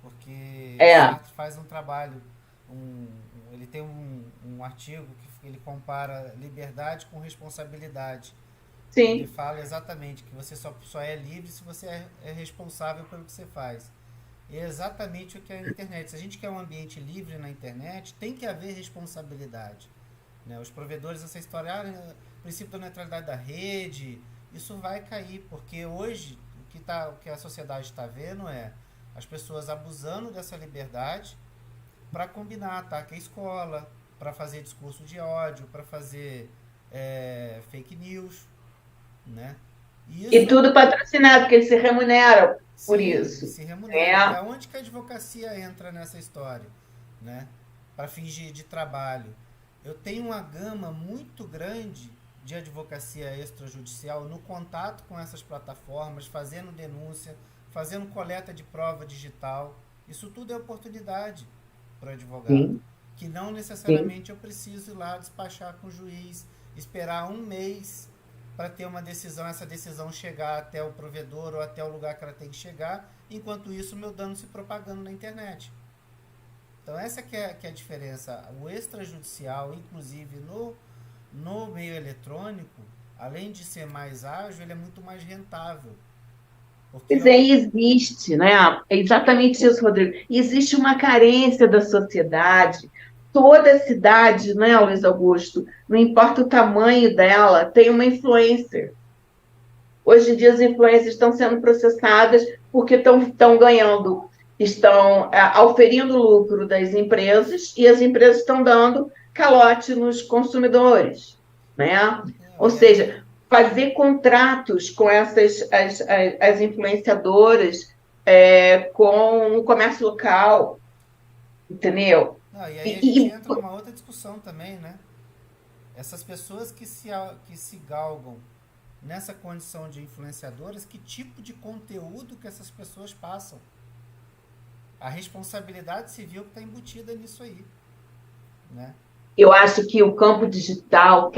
porque Sartre faz um trabalho, ele tem um artigo que ele compara liberdade com responsabilidade. Sim. Ele fala exatamente que você só é livre se você é responsável pelo que você faz. E é exatamente o que é a internet. Se a gente quer um ambiente livre na internet, tem que haver responsabilidade. Né? Os provedores dessa história, o princípio da neutralidade da rede, isso vai cair, porque hoje o que a sociedade está vendo é as pessoas abusando dessa liberdade para combinar ataque à escola, para fazer discurso de ódio, para fazer fake news, né? E tudo patrocinado, porque eles se remuneram. por isso. Se remunera. É. E aonde que a advocacia entra nessa história, né? Para fins de trabalho. Eu tenho uma gama muito grande de advocacia extrajudicial no contato com essas plataformas, fazendo denúncia, fazendo coleta de prova digital. Isso tudo é oportunidade para o advogado. Sim. Que não necessariamente eu preciso ir lá despachar com o juiz, esperar um mês para ter uma decisão, essa decisão chegar até o provedor ou até o lugar que ela tem que chegar, enquanto isso o meu dano se propagando na internet. Então essa que é a diferença. O extrajudicial, inclusive no meio eletrônico, além de ser mais ágil, ele é muito mais rentável. Pois é, existe, né? É exatamente isso, Rodrigo. Existe uma carência da sociedade. Toda cidade, né, Luiz Augusto, não importa o tamanho dela, tem uma influencer. Hoje em dia as influencers estão sendo processadas porque estão ganhando, estão auferindo o lucro das empresas e as empresas estão dando calote nos consumidores, né? Ou seja, fazer contratos com as influenciadoras com o comércio local, entendeu? E aí a gente entra numa outra discussão também, né? Essas pessoas que se galgam nessa condição de influenciadoras, que tipo de conteúdo que essas pessoas passam? A responsabilidade civil que está embutida nisso aí, né? Eu acho que o campo digital,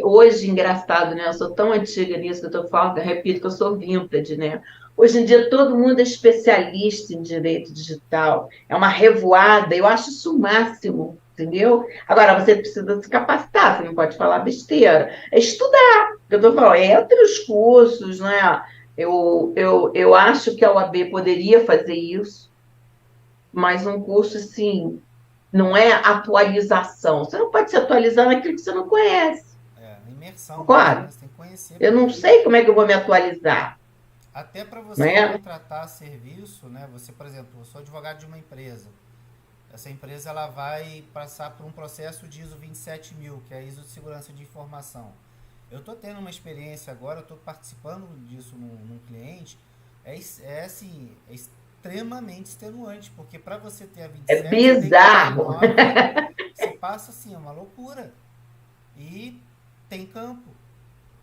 hoje, engraçado, né? Eu sou tão antiga nisso que eu estou falando, eu repito que eu sou vintage, né? Hoje em dia todo mundo é especialista em direito digital, é uma revoada, eu acho isso o máximo, entendeu? Agora, você precisa se capacitar, você não pode falar besteira, é estudar, eu estou falando, entre os cursos, né? Eu acho que a OAB poderia fazer isso, mas um curso, assim, não é atualização. Você não pode se atualizar naquilo que você não conhece. Imersão. Claro. Né? Você tem que conhecer. Eu não sei como é que eu vou me atualizar. Até para você contratar serviço, né? Você, por exemplo, eu sou advogado de uma empresa. Essa empresa ela vai passar por um processo de ISO 27000, que é a ISO de Segurança de Informação. Eu estou tendo uma experiência agora, eu estou participando disso num cliente. Assim, é extremamente extenuante, porque para você ter a 27... É bizarro! Você passa assim, é uma loucura. E tem campo,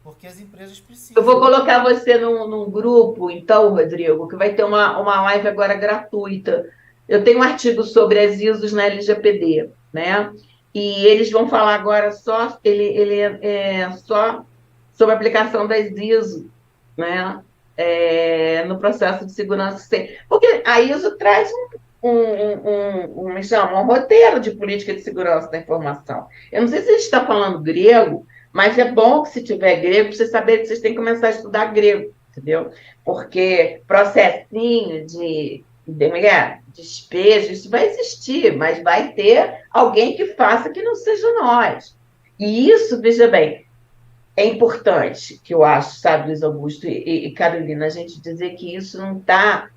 porque as empresas precisam. Eu vou colocar você num grupo, então, Rodrigo, que vai ter uma live agora gratuita. Eu tenho um artigo sobre as ISOs na LGPD, né? E eles vão falar agora só, ele é só sobre a aplicação das ISO, né? No processo de segurança. Porque a ISO traz um roteiro de política de segurança da informação. Eu não sei se a gente está falando grego, mas é bom que se tiver grego, para vocês saberem que vocês têm que começar a estudar grego, entendeu? Porque processinho de despejo, isso vai existir, mas vai ter alguém que faça que não seja nós. E isso, veja bem, é importante, que eu acho, sabe, Luiz Augusto e Carolina, a gente dizer que isso não está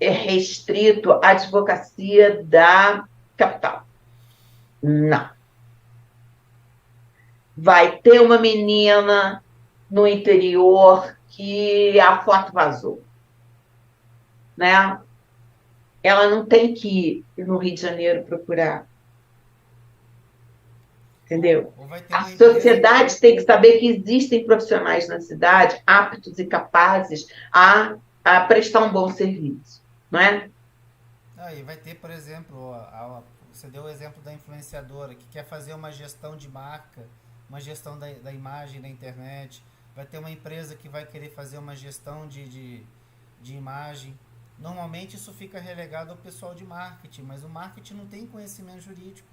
restrito à advocacia da capital. Não. Vai ter uma menina no interior que a foto vazou, né? Ela não tem que ir no Rio de Janeiro procurar. Entendeu? A sociedade tem que saber que existem profissionais na cidade aptos e capazes a prestar um bom serviço, não é? E vai ter, por exemplo, você deu o exemplo da influenciadora que quer fazer uma gestão de marca, uma gestão da imagem na internet. Vai ter uma empresa que vai querer fazer uma gestão de imagem. Normalmente isso fica relegado ao pessoal de marketing, mas o marketing não tem conhecimento jurídico.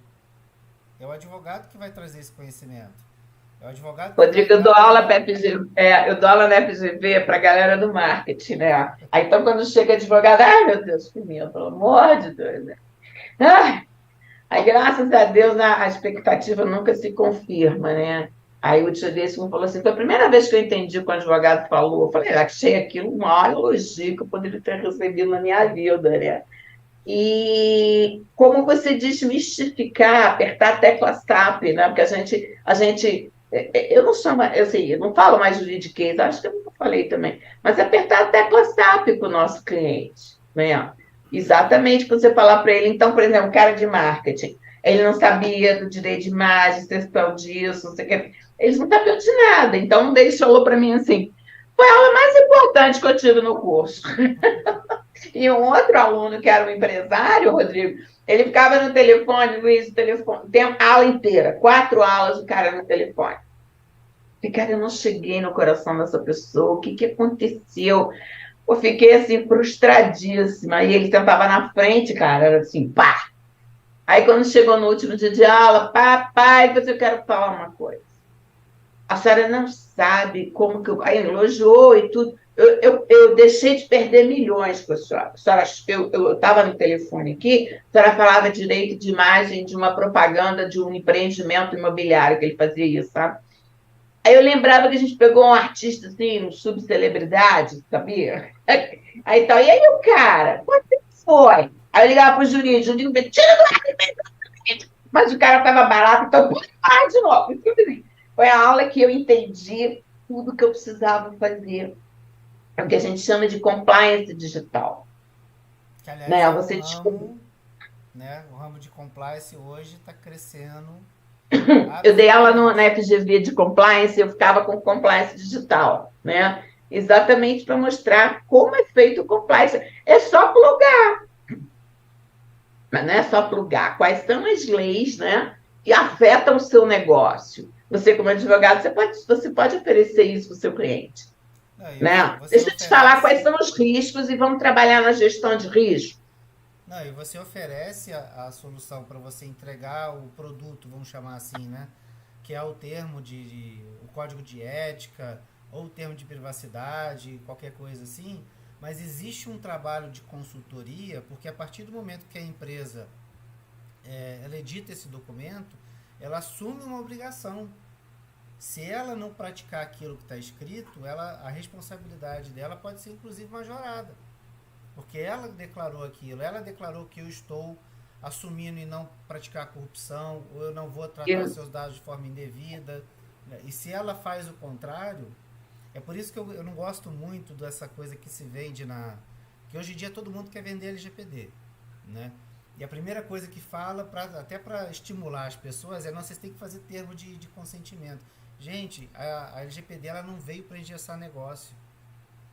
É o advogado que vai trazer esse conhecimento. É o advogado que Rodrigo, eu dou aula na FGV para a galera do marketing, né? Aí então quando chega advogado, ai meu Deus, menino, pelo amor de Deus, né? Aí graças a Deus a expectativa nunca se confirma, né? Aí o dia desse um falou assim, foi a primeira vez que eu entendi o que o advogado falou. Eu falei, achei aquilo um maior elogio que eu poderia ter recebido na minha vida, né? E como você desmistificar, apertar a tecla SAP, né? Porque a gente eu não chamo, assim, eu não falo mais juridiquês, acho que eu nunca falei também, mas apertar a tecla SAP para o nosso cliente, né? Exatamente, para você falar para ele, então, por exemplo, cara de marketing, ele não sabia do direito de imagem, textual disso, não sei o que, eles não sabiam de nada, então um deles falou para mim assim, foi a aula mais importante que eu tive no curso. E um outro aluno, que era um empresário, Rodrigo, ele ficava no telefone, Luiz, o telefone, tem a aula inteira, 4 aulas, o cara no telefone. E, cara, eu não cheguei no coração dessa pessoa, o que que aconteceu? Eu fiquei, assim, frustradíssima, e ele sentava na frente, cara, era assim, pá! Aí, quando chegou no último dia de aula, papai, eu quero falar uma coisa. A senhora não sabe como que eu... Aí elogiou e tudo. Eu deixei de perder milhões com a senhora. Eu estava no telefone aqui, a senhora falava direito de imagem de uma propaganda de um empreendimento imobiliário, que ele fazia isso, sabe? Aí eu lembrava que a gente pegou um artista, assim, um subcelebridade, sabia? Aí tal, e aí o cara, quanto tempo foi? Aí eu ligava para o jurídico, o jurídico, tira do ar, mas o cara estava barato, então pode falar de novo. Isso que eu fiz. Foi a aula que eu entendi tudo que eu precisava fazer. É o que a gente chama de compliance digital. Que, aliás, Né? é um Você ramo, né? O ramo de compliance hoje está crescendo Eu dei aula na absurdamente. FGV de compliance, eu ficava com compliance digital, né? Exatamente para mostrar como é feito o compliance. É só plugar, mas não é só plugar. Quais são as leis, né, que afetam o seu negócio? Você, como advogado, você pode oferecer isso para o seu cliente, Não, e né? você Deixa eu te falar quais oferece. são os riscos e vamos trabalhar na gestão de risco. Não, e você oferece a solução para você entregar o produto, vamos chamar assim, né? Que é o termo o código de ética, ou o termo de privacidade, qualquer coisa assim. Mas existe um trabalho de consultoria, porque a partir do momento que a empresa ela edita esse documento, ela assume uma obrigação. Se ela não praticar aquilo que está escrito, a responsabilidade dela pode ser inclusive majorada. Porque ela declarou aquilo, ela declarou que eu estou assumindo e não praticar corrupção, ou eu não vou tratar os seus dados de forma indevida. Né? E se ela faz o contrário, é por isso que eu não gosto muito dessa coisa que se vende que hoje em dia todo mundo quer vender LGPD. Né? E a primeira coisa que fala, até para estimular as pessoas, não, vocês têm que fazer termo de consentimento. Gente, a LGPD ela não veio para engessar negócio.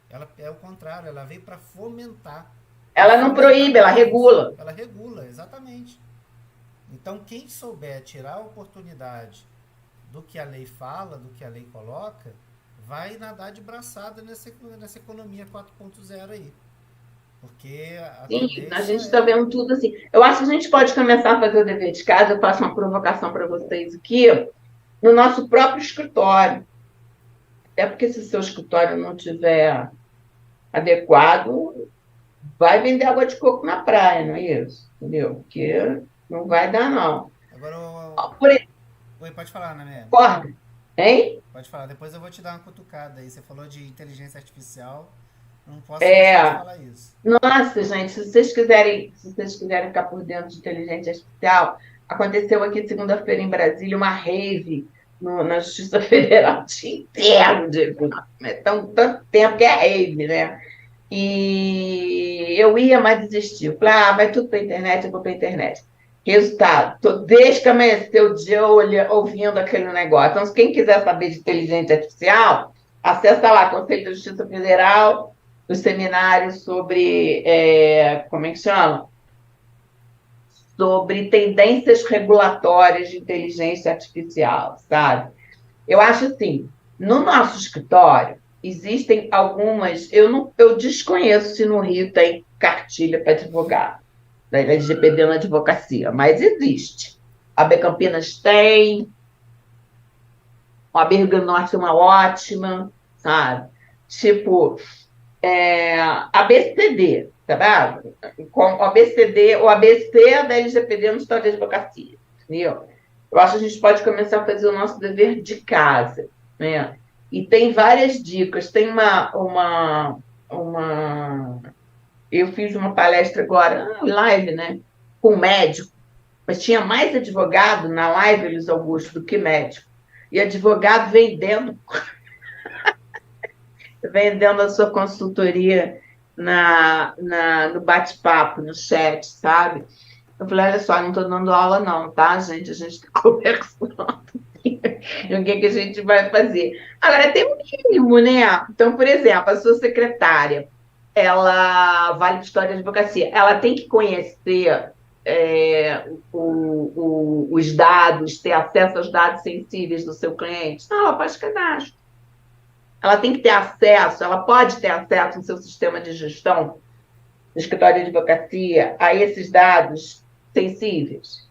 Ela é o contrário, ela veio para fomentar. Ela não proíbe, ela regula. Ela regula, exatamente. Então, quem souber tirar a oportunidade do que a lei fala, do que a lei coloca, vai nadar de braçada nessa economia 4.0 aí. Porque a Sim, a tendência gente está vendo tudo assim. Eu acho que a gente pode começar a fazer o dever de casa. Eu faço uma provocação para vocês aqui, no nosso próprio escritório. Até porque se o seu escritório não tiver adequado, vai vender água de coco na praia, não é isso? Entendeu? Porque não vai dar, não. Agora, Por oi, pode falar, né, exemplo, hein? Pode falar, depois eu vou te dar uma cutucada aí. Você falou de inteligência artificial, não posso deixar de falar isso. Nossa, gente, se vocês quiserem ficar por dentro de inteligência artificial, aconteceu aqui segunda-feira em Brasília uma rave na Justiça Federal, dia inteiro, tanto tempo que é rave, né? E eu ia, mas desisti. Eu falei, vai tudo para a internet, eu vou para a internet. Resultado, tô desde que amanheceu o dia ouvindo aquele negócio. Então, quem quiser saber de inteligência artificial, acessa lá, Conselho da Justiça Federal, os seminários sobre, como é que chama? Sobre tendências regulatórias de inteligência artificial, sabe? Eu acho assim, no nosso escritório, existem algumas, eu desconheço se no Rio tem cartilha para advogado, da LGPD na advocacia, mas existe. A B Campinas tem, a AB Rio Grande do Norte é uma ótima, sabe? Tipo, ABCD, tá vendo? Com o ABCD, o ABC da LGPD no Estado de Advocacia, entendeu? Eu acho que a gente pode começar a fazer o nosso dever de casa, né? E tem várias dicas. Tem eu fiz uma palestra agora, live, né? Com médico, mas tinha mais advogado na live, Luiz Augusto, do que médico. e advogado vendendo a sua consultoria no bate-papo, no chat, sabe? Eu falei, olha só, não estou dando aula não, tá, gente? A gente está conversando. E o que que a gente vai fazer? Agora, tem um mínimo, né? Então, por exemplo, a sua secretária, ela vale para história de advocacia, ela tem que conhecer os dados, ter acesso aos dados sensíveis do seu cliente? Não, ela faz cadastro. Ela tem que ter acesso, ela pode ter acesso no seu sistema de gestão, no escritório de advocacia, a esses dados sensíveis?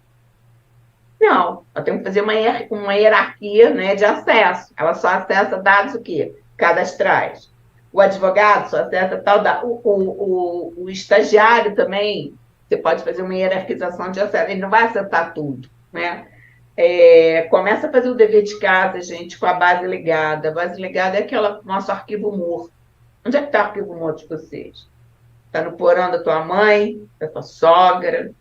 Não, ela tem que fazer uma hierarquia, né, de acesso. Ela só acessa dados o quê? Cadastrais. O advogado só acessa tal dado. O estagiário também, você pode fazer uma hierarquização de acesso. Ele não vai acessar tudo, né? Começa a fazer o dever de casa, gente, com a base legada. A base legada é aquele nosso arquivo morto. Onde é que está o arquivo morto de vocês? Está no porão da tua mãe, da tua sogra?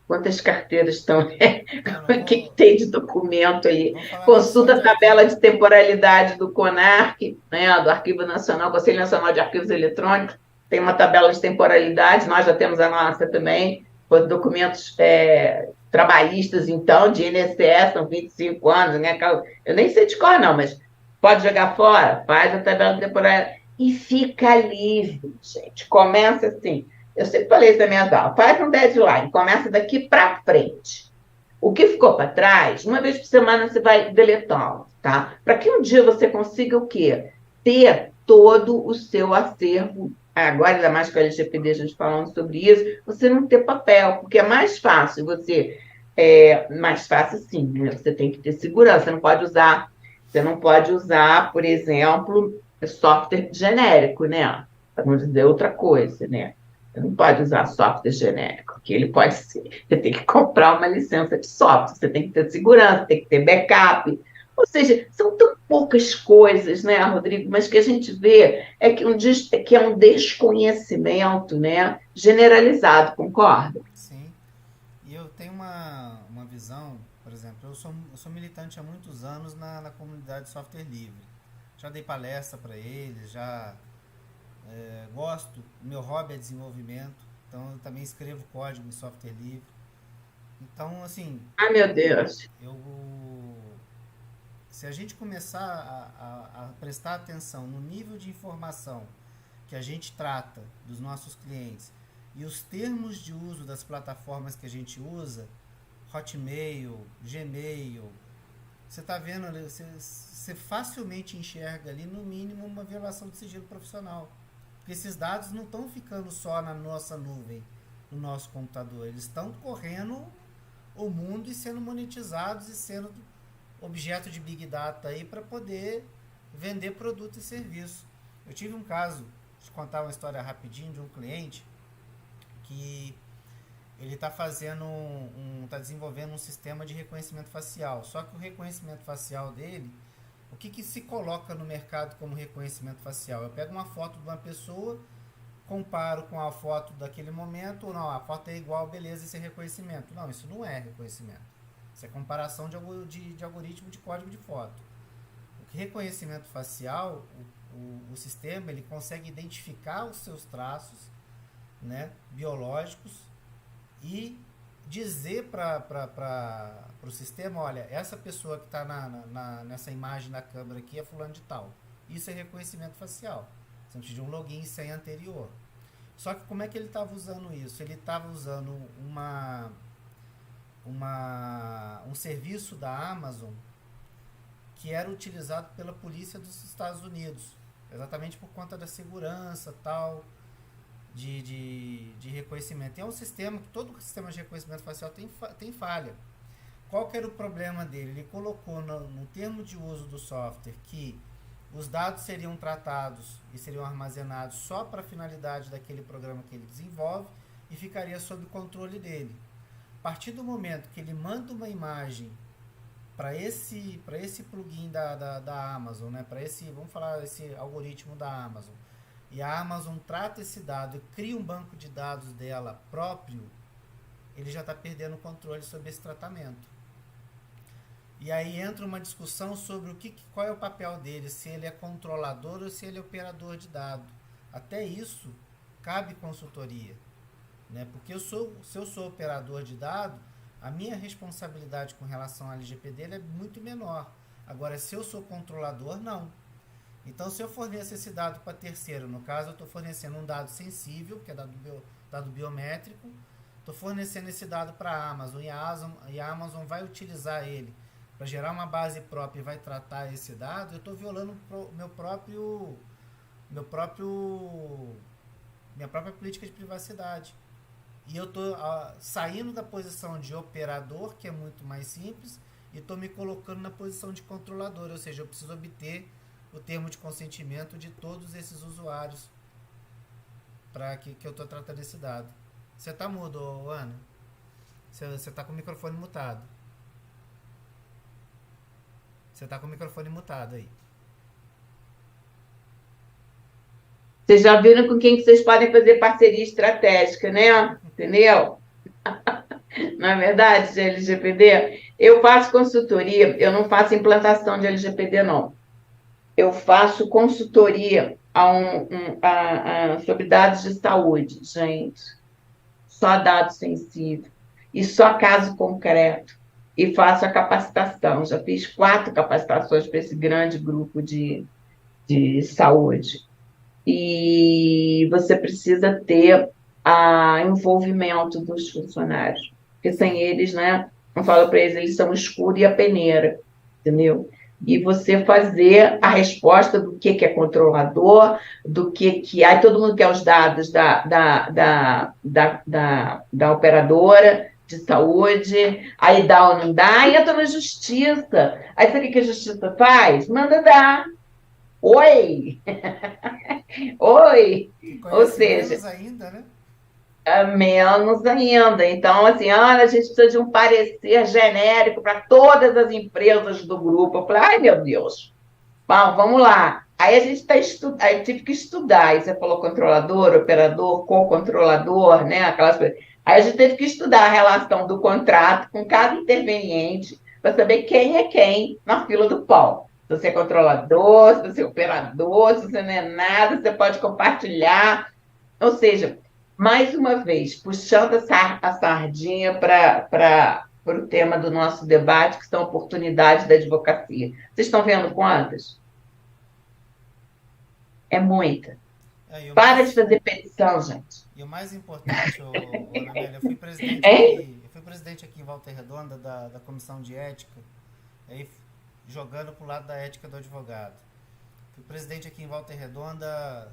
Quantas carteiras estão? O que tem de documento aí? Consulta a tabela de temporalidade do CONARC, né, do Arquivo Nacional, Conselho Nacional de Arquivos Eletrônicos, tem uma tabela de temporalidade, nós já temos a nossa também, por documentos trabalhistas, então, de INSS, são 25 anos, né? Eu nem sei de cor, não, mas pode jogar fora, faz a tabela de temporalidade e fica livre, gente. Começa assim. Eu sempre falei isso na minha aula, faz um deadline, começa daqui para frente. O que ficou para trás, uma vez por semana você vai deletando, tá? Para que um dia você consiga o quê? Ter todo o seu acervo, agora ainda mais com a LGPD, a gente falando sobre isso, você não ter papel, porque é mais fácil mais fácil sim, né? Você tem que ter segurança, você não pode usar, por exemplo, software genérico, né? Para não dizer outra coisa, né? Você não pode usar software genérico, porque ele pode ser. Você tem que comprar uma licença de software, você tem que ter segurança, tem que ter backup. Ou seja, são tão poucas coisas, né, Rodrigo? Mas que a gente vê que é um desconhecimento, né, generalizado, concorda? Sim. E eu tenho uma visão, por exemplo, eu sou militante há muitos anos na comunidade de software livre. Já dei palestra para eles, gosto, meu hobby é desenvolvimento, então eu também escrevo código em software livre. Então, assim... Ai, meu Deus! Se a gente começar a prestar atenção no nível de informação que a gente trata dos nossos clientes e os termos de uso das plataformas que a gente usa, Hotmail, Gmail, você está vendo ali, você facilmente enxerga ali, no mínimo, uma violação de sigilo profissional. Porque esses dados não estão ficando só na nossa nuvem, no nosso computador. Eles estão correndo o mundo e sendo monetizados e sendo objeto de Big Data aí para poder vender produto e serviço. Eu tive um caso, deixa eu contar uma história rapidinho, de um cliente que ele está desenvolvendo um sistema de reconhecimento facial. Só que o reconhecimento facial dele, o que se coloca no mercado como reconhecimento facial? Eu pego uma foto de uma pessoa, comparo com a foto daquele momento, ou não, a foto é igual, beleza, esse é reconhecimento. Não, isso não é reconhecimento. Isso é comparação de algoritmo de código de foto. O reconhecimento facial, o sistema, ele consegue identificar os seus traços, né, biológicos e dizer para o sistema, olha, essa pessoa que está nessa imagem da câmera aqui é fulano de tal. Isso é reconhecimento facial. Você precisa de um login e senha anterior. Só que como é que ele estava usando isso? Ele estava usando um serviço da Amazon que era utilizado pela polícia dos Estados Unidos, exatamente por conta da segurança tal, de reconhecimento. E é um sistema que todo sistema de reconhecimento facial tem falha. Qual que era o problema dele? Ele colocou no termo de uso do software que os dados seriam tratados e seriam armazenados só para a finalidade daquele programa que ele desenvolve e ficaria sob controle dele. A partir do momento que ele manda uma imagem para esse plugin da Amazon, né, vamos falar, esse algoritmo da Amazon, e a Amazon trata esse dado e cria um banco de dados dela próprio, ele já está perdendo o controle sobre esse tratamento. E aí entra uma discussão sobre qual é o papel dele, se ele é controlador ou se ele é operador de dado. Até isso cabe consultoria, né? Porque se eu sou operador de dado, a minha responsabilidade com relação ao LGPD é muito menor. Agora, se eu sou controlador, não. Então, se eu forneço esse dado para terceiro, no caso, eu estou fornecendo um dado sensível, que é dado biométrico, estou fornecendo esse dado para a Amazon, e a Amazon vai utilizar ele para gerar uma base própria e vai tratar esse dado, eu estou violando minha própria política de privacidade. E eu estou saindo da posição de operador, que é muito mais simples, e estou me colocando na posição de controlador, ou seja, eu preciso obter o termo de consentimento de todos esses usuários para que eu estou tratando esse dado. Você está mudo, Ana? Você está com o microfone mutado. Você está com o microfone mutado aí. Vocês já viram com quem que vocês podem fazer parceria estratégica, né? Entendeu? Não é verdade, de LGPD? Eu faço consultoria, eu não faço implantação de LGPD, não. Eu faço consultoria sobre dados de saúde, gente. Só dados sensíveis. E só caso concreto. E faço a capacitação. Já fiz 4 capacitações para esse grande grupo de saúde. E você precisa ter envolvimento dos funcionários. Porque sem eles, né? Eu falo para eles são o escudo e a peneira, entendeu? E você fazer a resposta do que é controlador, do que... Aí todo mundo quer os dados da operadora de saúde, aí dá ou não dá, e entra na justiça. Aí sabe o que a justiça faz? Manda dar. Oi! Oi! Ou seja, menos ainda, né? Menos ainda. Então, assim, olha, a gente precisa de um parecer genérico para todas as empresas do grupo. Eu falei, ai, meu Deus. Bom, vamos lá. Aí a gente aí tive que estudar. Aí você falou controlador, operador, co-controlador, né? Aquelas coisas. Aí a gente teve que estudar a relação do contrato com cada interveniente para saber quem é quem na fila do pão. Se você é controlador, se você é operador, se você não é nada, você pode compartilhar. Ou seja, mais uma vez, puxando a sardinha para o tema do nosso debate, que são oportunidades da advocacia. Vocês estão vendo quantas? É muita. Para de fazer petição, gente. E o mais importante, Ana Amélia, eu fui presidente aqui em Volta Redonda da Comissão de Ética, aí jogando para o lado da ética do advogado. Fui presidente aqui em Volta Redonda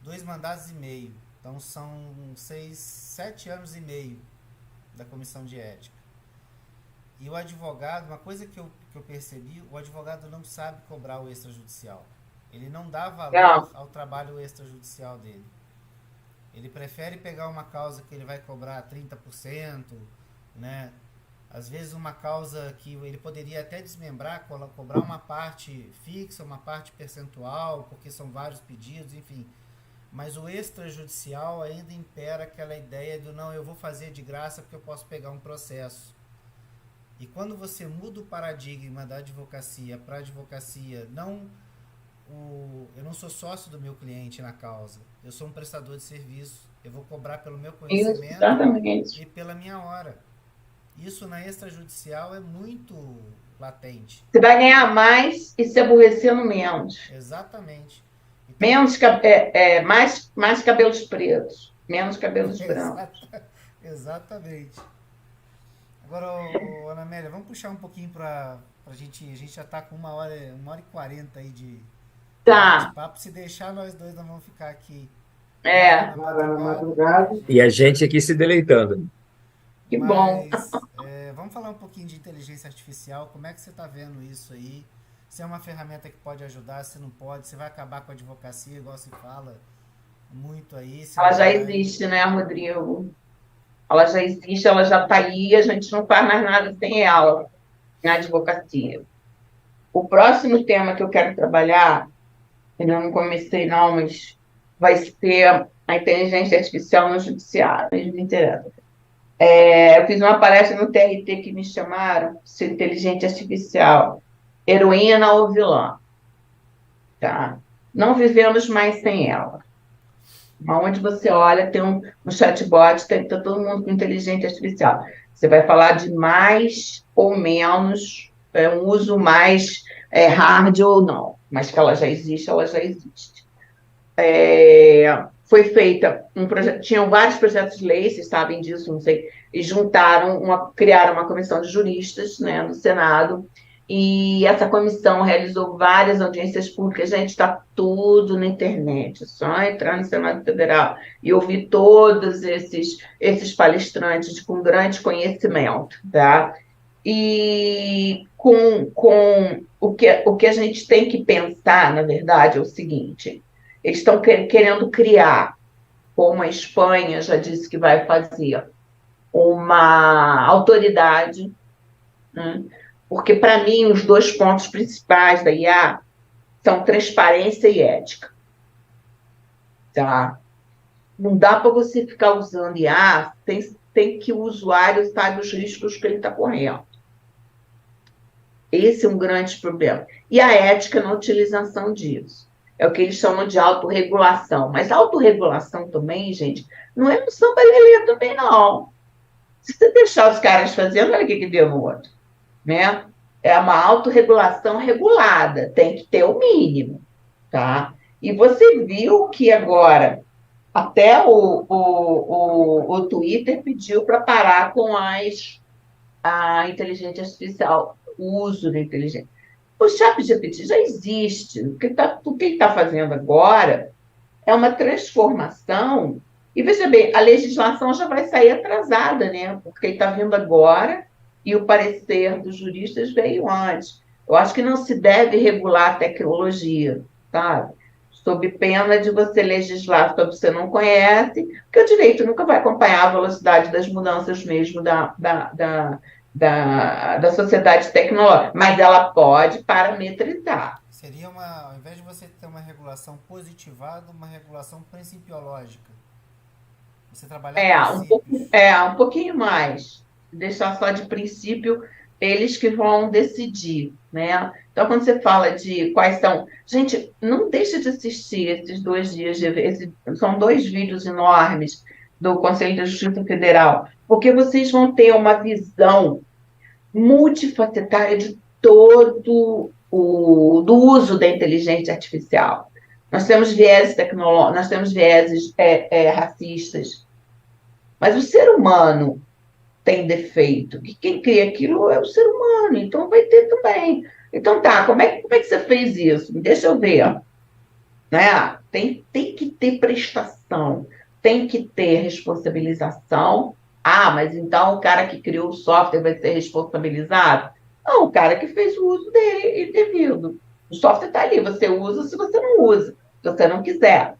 2 mandatos e meio. Então são 7 anos e meio da Comissão de Ética. E o advogado, uma coisa que eu percebi, o advogado não sabe cobrar o extrajudicial. Ele não dá valor ao trabalho extrajudicial dele. Ele prefere pegar uma causa que ele vai cobrar 30%, né? Às vezes uma causa que ele poderia até desmembrar, cobrar uma parte fixa, uma parte percentual, porque são vários pedidos, enfim. Mas o extrajudicial ainda impera aquela ideia do não, eu vou fazer de graça porque eu posso pegar um processo. E quando você muda o paradigma da advocacia para a advocacia, eu não sou sócio do meu cliente na causa, eu sou um prestador de serviço, eu vou cobrar pelo meu conhecimento e pela minha hora. Isso na extrajudicial é muito latente. Você vai ganhar mais e se aborrecendo menos. Exatamente. Mais cabelos pretos, menos cabelos brancos. Exatamente. Agora, Ana Amélia, vamos puxar um pouquinho para a gente já está com 1h40 aí de papo. Se deixar, nós dois não vamos ficar aqui. Na madrugada. E a gente aqui se deleitando. Que bom. Vamos falar um pouquinho de inteligência artificial. Como é que você está vendo isso aí? Se é uma ferramenta que pode ajudar, se não pode, se vai acabar com a advocacia, igual se fala muito aí. Ela já existe, né, Rodrigo? Ela já existe, ela já está aí, a gente não faz mais nada sem ela na advocacia. O próximo tema que eu quero trabalhar, eu não comecei não, mas vai ser a inteligência artificial no judiciário, mas me interessa. Eu fiz uma palestra no TRT que me chamaram, se inteligência artificial, heroína ou vilã, tá? Não vivemos mais sem ela. Onde você olha, tem um chatbot, tá todo mundo com inteligência artificial. Você vai falar de mais ou menos, um uso mais hard ou não, mas que ela já existe, ela já existe. Foi feita um projeto, tinham vários projetos de lei, vocês sabem disso, não sei, e criaram uma comissão de juristas, né, no Senado, e essa comissão realizou várias audiências públicas. Gente, está tudo na internet, é só entrar no Senado Federal e ouvir todos esses palestrantes com grande conhecimento, tá? E com o que a gente tem que pensar, na verdade, é o seguinte: eles estão querendo criar, como a Espanha já disse que vai fazer, uma autoridade, né? Porque, para mim, os dois pontos principais da IA são transparência e ética. Tá? Não dá para você ficar usando IA, tem que o usuário saiba os riscos que ele está correndo. Esse é um grande problema. E a ética na utilização disso. É o que eles chamam de autorregulação. Mas a autorregulação também, gente, não é um samba-lelê também, não. Se você deixar os caras fazendo, olha o que deu no outro. Né? É uma autorregulação regulada, tem que ter o mínimo. Tá? E você viu que agora, até o Twitter pediu para parar com a inteligência artificial, o uso da inteligência. O ChatGPT já existe. O que ele está fazendo agora é uma transformação. E veja bem, a legislação já vai sair atrasada, né? Porque está vindo agora e o parecer dos juristas veio antes. Eu acho que não se deve regular a tecnologia, sabe? Sob pena de você legislar sobre o que você não conhece, porque o direito nunca vai acompanhar a velocidade das mudanças mesmo da sociedade tecnológica, mas ela pode parametrizar. Seria ao invés de você ter uma regulação positivada, uma regulação principiológica. Você trabalhar um pouquinho mais. Deixar só de princípio, eles que vão decidir, né? Então, quando você fala de quais são... Gente, não deixa de assistir esses 2 dias, são 2 vídeos enormes do Conselho da Justiça Federal, porque vocês vão ter uma visão multifacetária de todo do uso da inteligência artificial. Nós temos vieses tecnológicos, nós temos vieses racistas, mas o ser humano tem defeito, que quem cria aquilo é o ser humano, então vai ter também. Então tá, como é que você fez isso? Deixa eu ver. Né? Tem que ter prestação, tem que ter responsabilização. Mas então o cara que criou o software vai ser responsabilizado? Não, o cara que fez o uso dele indevido. O software está ali, você usa se você não usa, se você não quiser.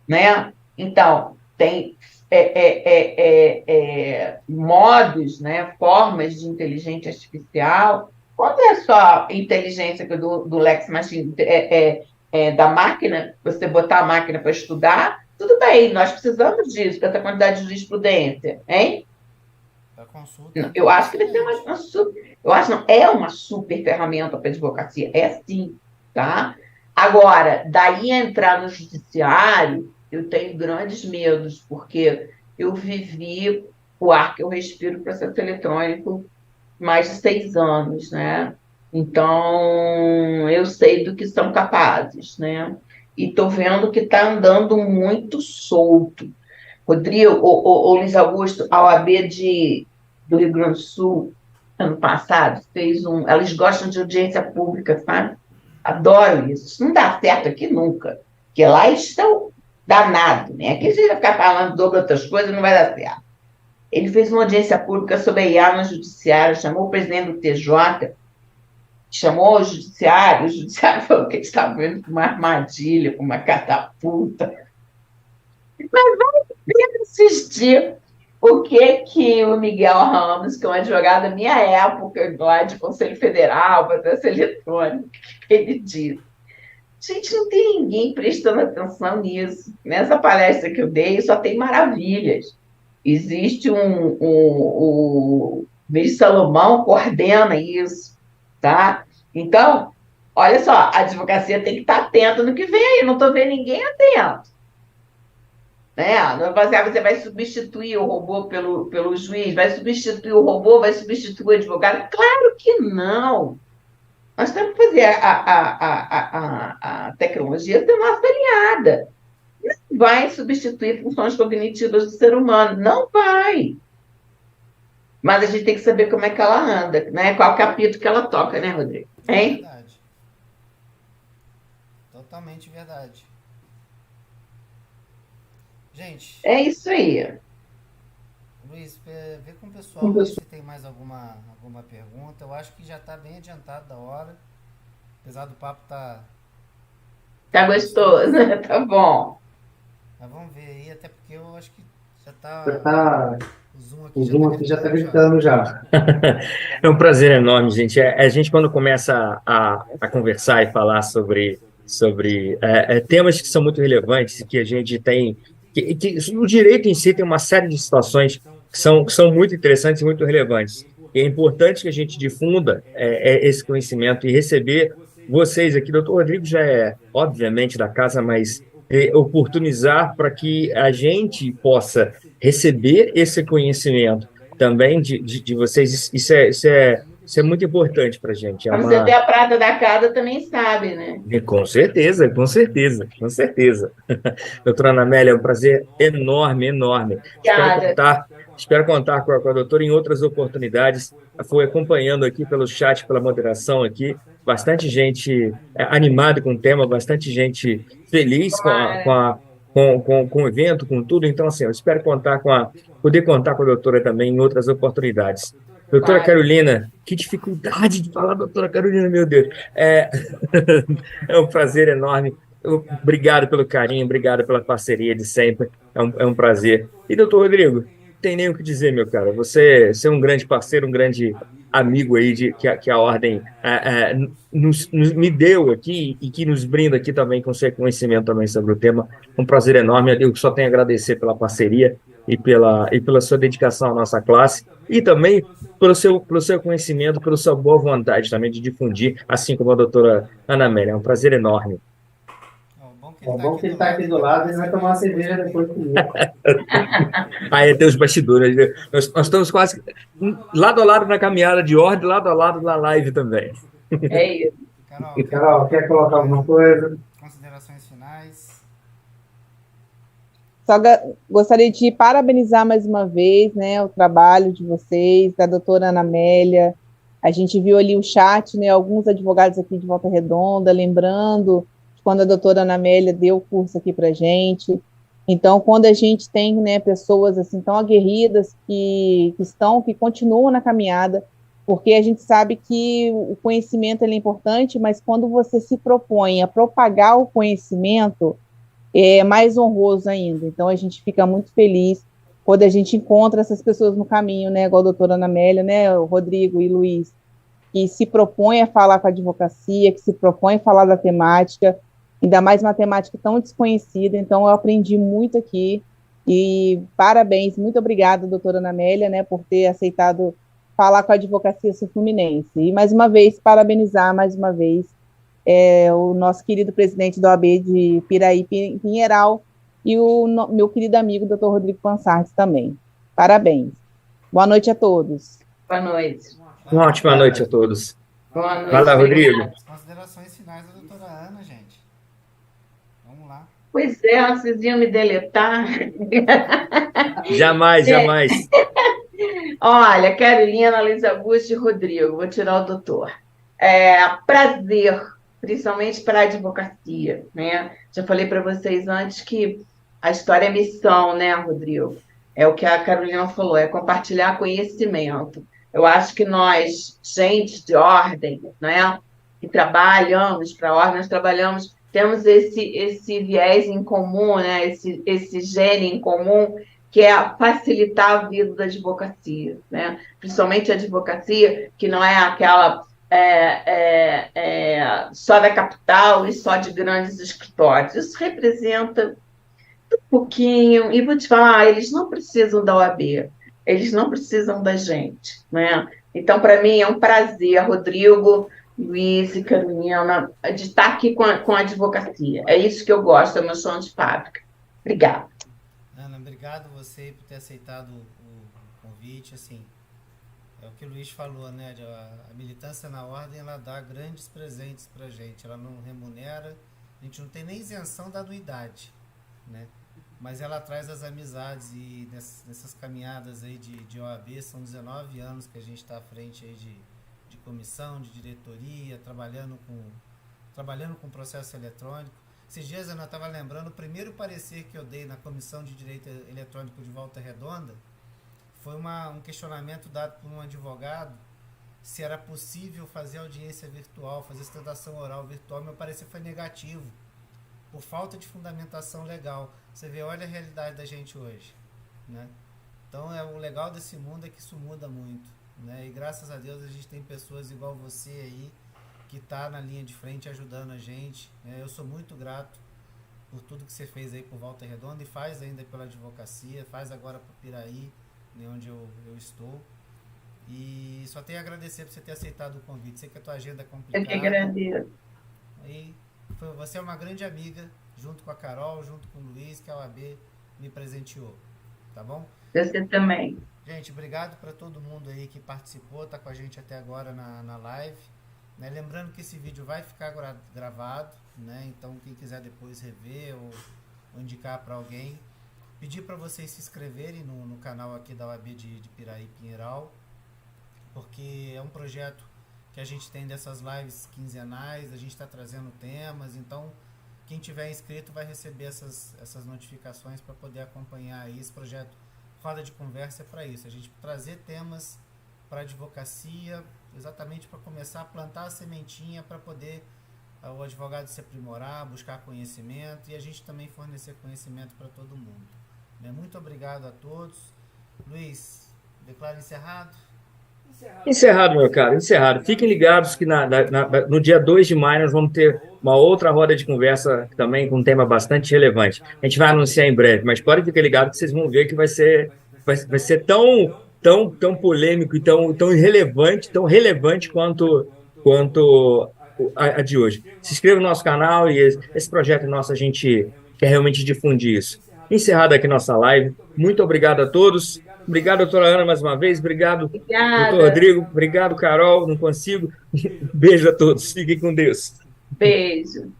Né? Então, tem modos, né, formas de inteligência artificial. Quando é só inteligência do Lex Machine, da máquina, você botar a máquina para estudar, tudo bem, nós precisamos disso, dessa quantidade de jurisprudência, hein? Eu acho que ele tem uma super... Eu acho não, é uma super ferramenta para a advocacia, é sim, tá? Agora, daí entrar no judiciário, eu tenho grandes medos, porque eu vivi o ar que eu respiro, processo eletrônico, mais de 6 anos, né? Então, eu sei do que são capazes, né? E estou vendo que está andando muito solto. Rodrigo, o Luiz Augusto, a OAB do Rio Grande do Sul, ano passado, fez eles gostam de audiência pública, sabe? Adoro isso. Isso não dá certo aqui nunca, porque lá eles estão danados, né? Aqui a gente vai ficar falando sobre outras coisas, não vai dar certo. Ele fez uma audiência pública sobre a IA no judiciário, chamou o presidente do TJ, chamou o judiciário falou que eles estavam vendo com uma armadilha, com uma catapulta. Mas vamos assistir o que o Miguel Ramos, que é um advogado da minha época, lá de Conselho Federal, processo eletrônico, ele disse. Gente, não tem ninguém prestando atenção nisso. Nessa palestra que eu dei, só tem maravilhas. Existe o ministro Salomão coordena isso, tá? Então, olha só, a advocacia tem que estar atenta no que vem aí, não estou vendo ninguém atento. Né? Não vai ser, você vai substituir o robô pelo juiz, vai substituir o robô, vai substituir o advogado? Claro que não. Nós temos que fazer a tecnologia ser nossa aliada. Não vai substituir funções cognitivas do ser humano, não vai. Mas a gente tem que saber como é que ela anda, né? Qual capítulo que ela toca, né, Rodrigo? Hein? Verdade. Totalmente verdade. Gente, É isso aí. Luiz, vê com o pessoal se tem mais alguma pergunta. Eu acho que já está bem adiantado da hora. Apesar do papo tá Tá gostoso, né? Tá bom. Mas vamos ver aí, até porque eu acho que já Já tá. tá, O Zoom aqui já está gritando já. É um prazer enorme, gente. A gente, quando começa a conversar e falar sobre temas que são muito relevantes, que a gente tem. Que o direito em si tem uma série de situações que são muito interessantes e muito relevantes. E é importante que a gente difunda esse conhecimento e receber vocês aqui. Doutor Rodrigo já é, obviamente, da casa, mas oportunizar para que a gente possa receber esse conhecimento também de vocês, isso é muito importante para a gente. Pra você ter a prata da casa, também sabe, né? Com certeza, com certeza, com certeza. Doutora Ana Amélia, é um prazer enorme, enorme. Obrigada. Espero contar com a doutora em outras oportunidades. Fui acompanhando aqui pelo chat, pela moderação aqui, bastante gente animada com o tema, bastante gente feliz com o evento, com tudo. Então, assim, eu espero poder contar com a doutora também em outras oportunidades. Doutora Carolina, que dificuldade de falar, doutora Carolina, meu Deus. É um prazer enorme. Obrigado pelo carinho, obrigado pela parceria de sempre. É um prazer. E, doutor Rodrigo, não tem nem o que dizer, meu cara. Você é um grande parceiro, um grande amigo aí que a Ordem me deu aqui e que nos brinda aqui também com seu conhecimento também sobre o tema. Um prazer enorme. Eu só tenho a agradecer pela parceria e pela sua dedicação à nossa classe e também pelo seu conhecimento, pela sua boa vontade também de difundir, assim como a doutora Ana Amélia. É um prazer enorme. É bom que ele está aqui do lado e vai tomar uma cerveja depois comigo. Aí tem os bastidores. Nós estamos quase lado a lado na caminhada de ordem, lado a lado na live também. É isso. Carol, quer colocar alguma coisa? Considerações finais. Só gostaria de parabenizar mais uma vez, né, o trabalho de vocês, da doutora Ana Amélia. A gente viu ali o chat, né, alguns advogados aqui de Volta Redonda, lembrando quando a doutora Ana Amélia deu o curso aqui para a gente. Então, quando a gente tem, né, pessoas assim tão aguerridas que continuam na caminhada, porque a gente sabe que o conhecimento ele é importante, mas quando você se propõe a propagar o conhecimento, é mais honroso ainda. Então, a gente fica muito feliz quando a gente encontra essas pessoas no caminho, né, igual a doutora Ana Amélia, né, o Rodrigo e Luiz, que se propõe a falar com a advocacia, que se propõe a falar da temática, ainda mais uma temática tão desconhecida. Então, eu aprendi muito aqui e parabéns, muito obrigada, doutora Ana Amélia, né, por ter aceitado falar com a advocacia sul-fluminense. E, mais uma vez, parabenizar, mais uma vez, o nosso querido presidente da OAB de Piraí Pinheiral e o meu querido amigo, doutor Rodrigo Pansartes, também. Parabéns. Boa noite a todos. Boa noite. Uma ótima noite a todos. Boa noite. Vai lá, Rodrigo. As considerações finais da doutora Ana, gente. Vamos lá. Pois é, vocês iam me deletar. Jamais, jamais. Olha, Carolina, Luiz Augusto e Rodrigo, vou tirar o doutor. Prazer, principalmente para a advocacia, né? Já falei para vocês antes que a história é missão, né, Rodrigo? É o que a Carolina falou, é compartilhar conhecimento. Eu acho que nós, gente de ordem, né, que trabalhamos para a ordem, nós trabalhamos, temos esse viés em comum, né, esse gene em comum, que é facilitar a vida da advocacia, né? Principalmente a advocacia, que não é aquela só da capital e só de grandes escritórios. Isso representa pouquinho, e vou te falar, eles não precisam da OAB, eles não precisam da gente, né? Então, para mim, é um prazer, Rodrigo, Luiz e Carolina, de estar aqui com a advocacia. É isso que eu gosto, é o meu chão de fábrica. Obrigada. Ana, obrigado você por ter aceitado o convite, assim, é o que o Luiz falou, né? A militância na ordem, ela dá grandes presentes pra gente, ela não remunera, a gente não tem nem isenção da anuidade, né? Mas ela traz as amizades e nessas caminhadas aí de OAB, são 19 anos que a gente está à frente aí de comissão, de diretoria, trabalhando com processo eletrônico. Esses dias eu estava lembrando, o primeiro parecer que eu dei na Comissão de Direito Eletrônico de Volta Redonda foi um questionamento dado por um advogado se era possível fazer audiência virtual, fazer sustentação oral virtual. Meu parecer foi negativo, por falta de fundamentação legal. Você vê, olha a realidade da gente hoje, né? Então, o legal desse mundo é que isso muda muito, né? E graças a Deus a gente tem pessoas igual você aí, que está na linha de frente ajudando a gente, né? Eu sou muito grato por tudo que você fez aí por Volta Redonda e faz ainda pela advocacia, faz agora por Piraí, né, onde eu estou. E só tenho a agradecer por você ter aceitado o convite. Sei que a tua agenda é complicada. Eu que agradeço. E você é uma grande amiga, junto com a Carol, junto com o Luiz, que a OAB me presenteou. Tá bom? Você também. Gente, obrigado para todo mundo aí que participou, tá com a gente até agora na live. Né? Lembrando que esse vídeo vai ficar gravado, né? Então quem quiser depois rever ou indicar para alguém, pedir para vocês se inscreverem no canal aqui da OAB de Piraí Pinheiral, porque é um projeto que a gente tem dessas lives quinzenais, a gente está trazendo temas, então quem tiver inscrito vai receber essas notificações para poder acompanhar aí. Esse projeto Roda de Conversa é para isso, a gente trazer temas para advocacia, exatamente para começar a plantar a sementinha para poder o advogado se aprimorar, buscar conhecimento e a gente também fornecer conhecimento para todo mundo. Muito obrigado a todos. Luiz, declaro encerrado? Encerrado, meu caro, encerrado. Fiquem ligados que no dia 2 de maio nós vamos ter uma outra roda de conversa também com um tema bastante relevante. A gente vai anunciar em breve, mas podem ficar ligados que vocês vão ver que vai ser tão polêmico e tão irrelevante, tão relevante quanto a de hoje. Se inscreva no nosso canal e esse projeto nosso, a gente quer realmente difundir isso. Encerrada aqui nossa live. Muito obrigado a todos. Obrigado, doutora Ana, mais uma vez. Obrigado, doutor Rodrigo. Obrigado, Carol. Não consigo. Beijo a todos. Fiquem com Deus. Beijo.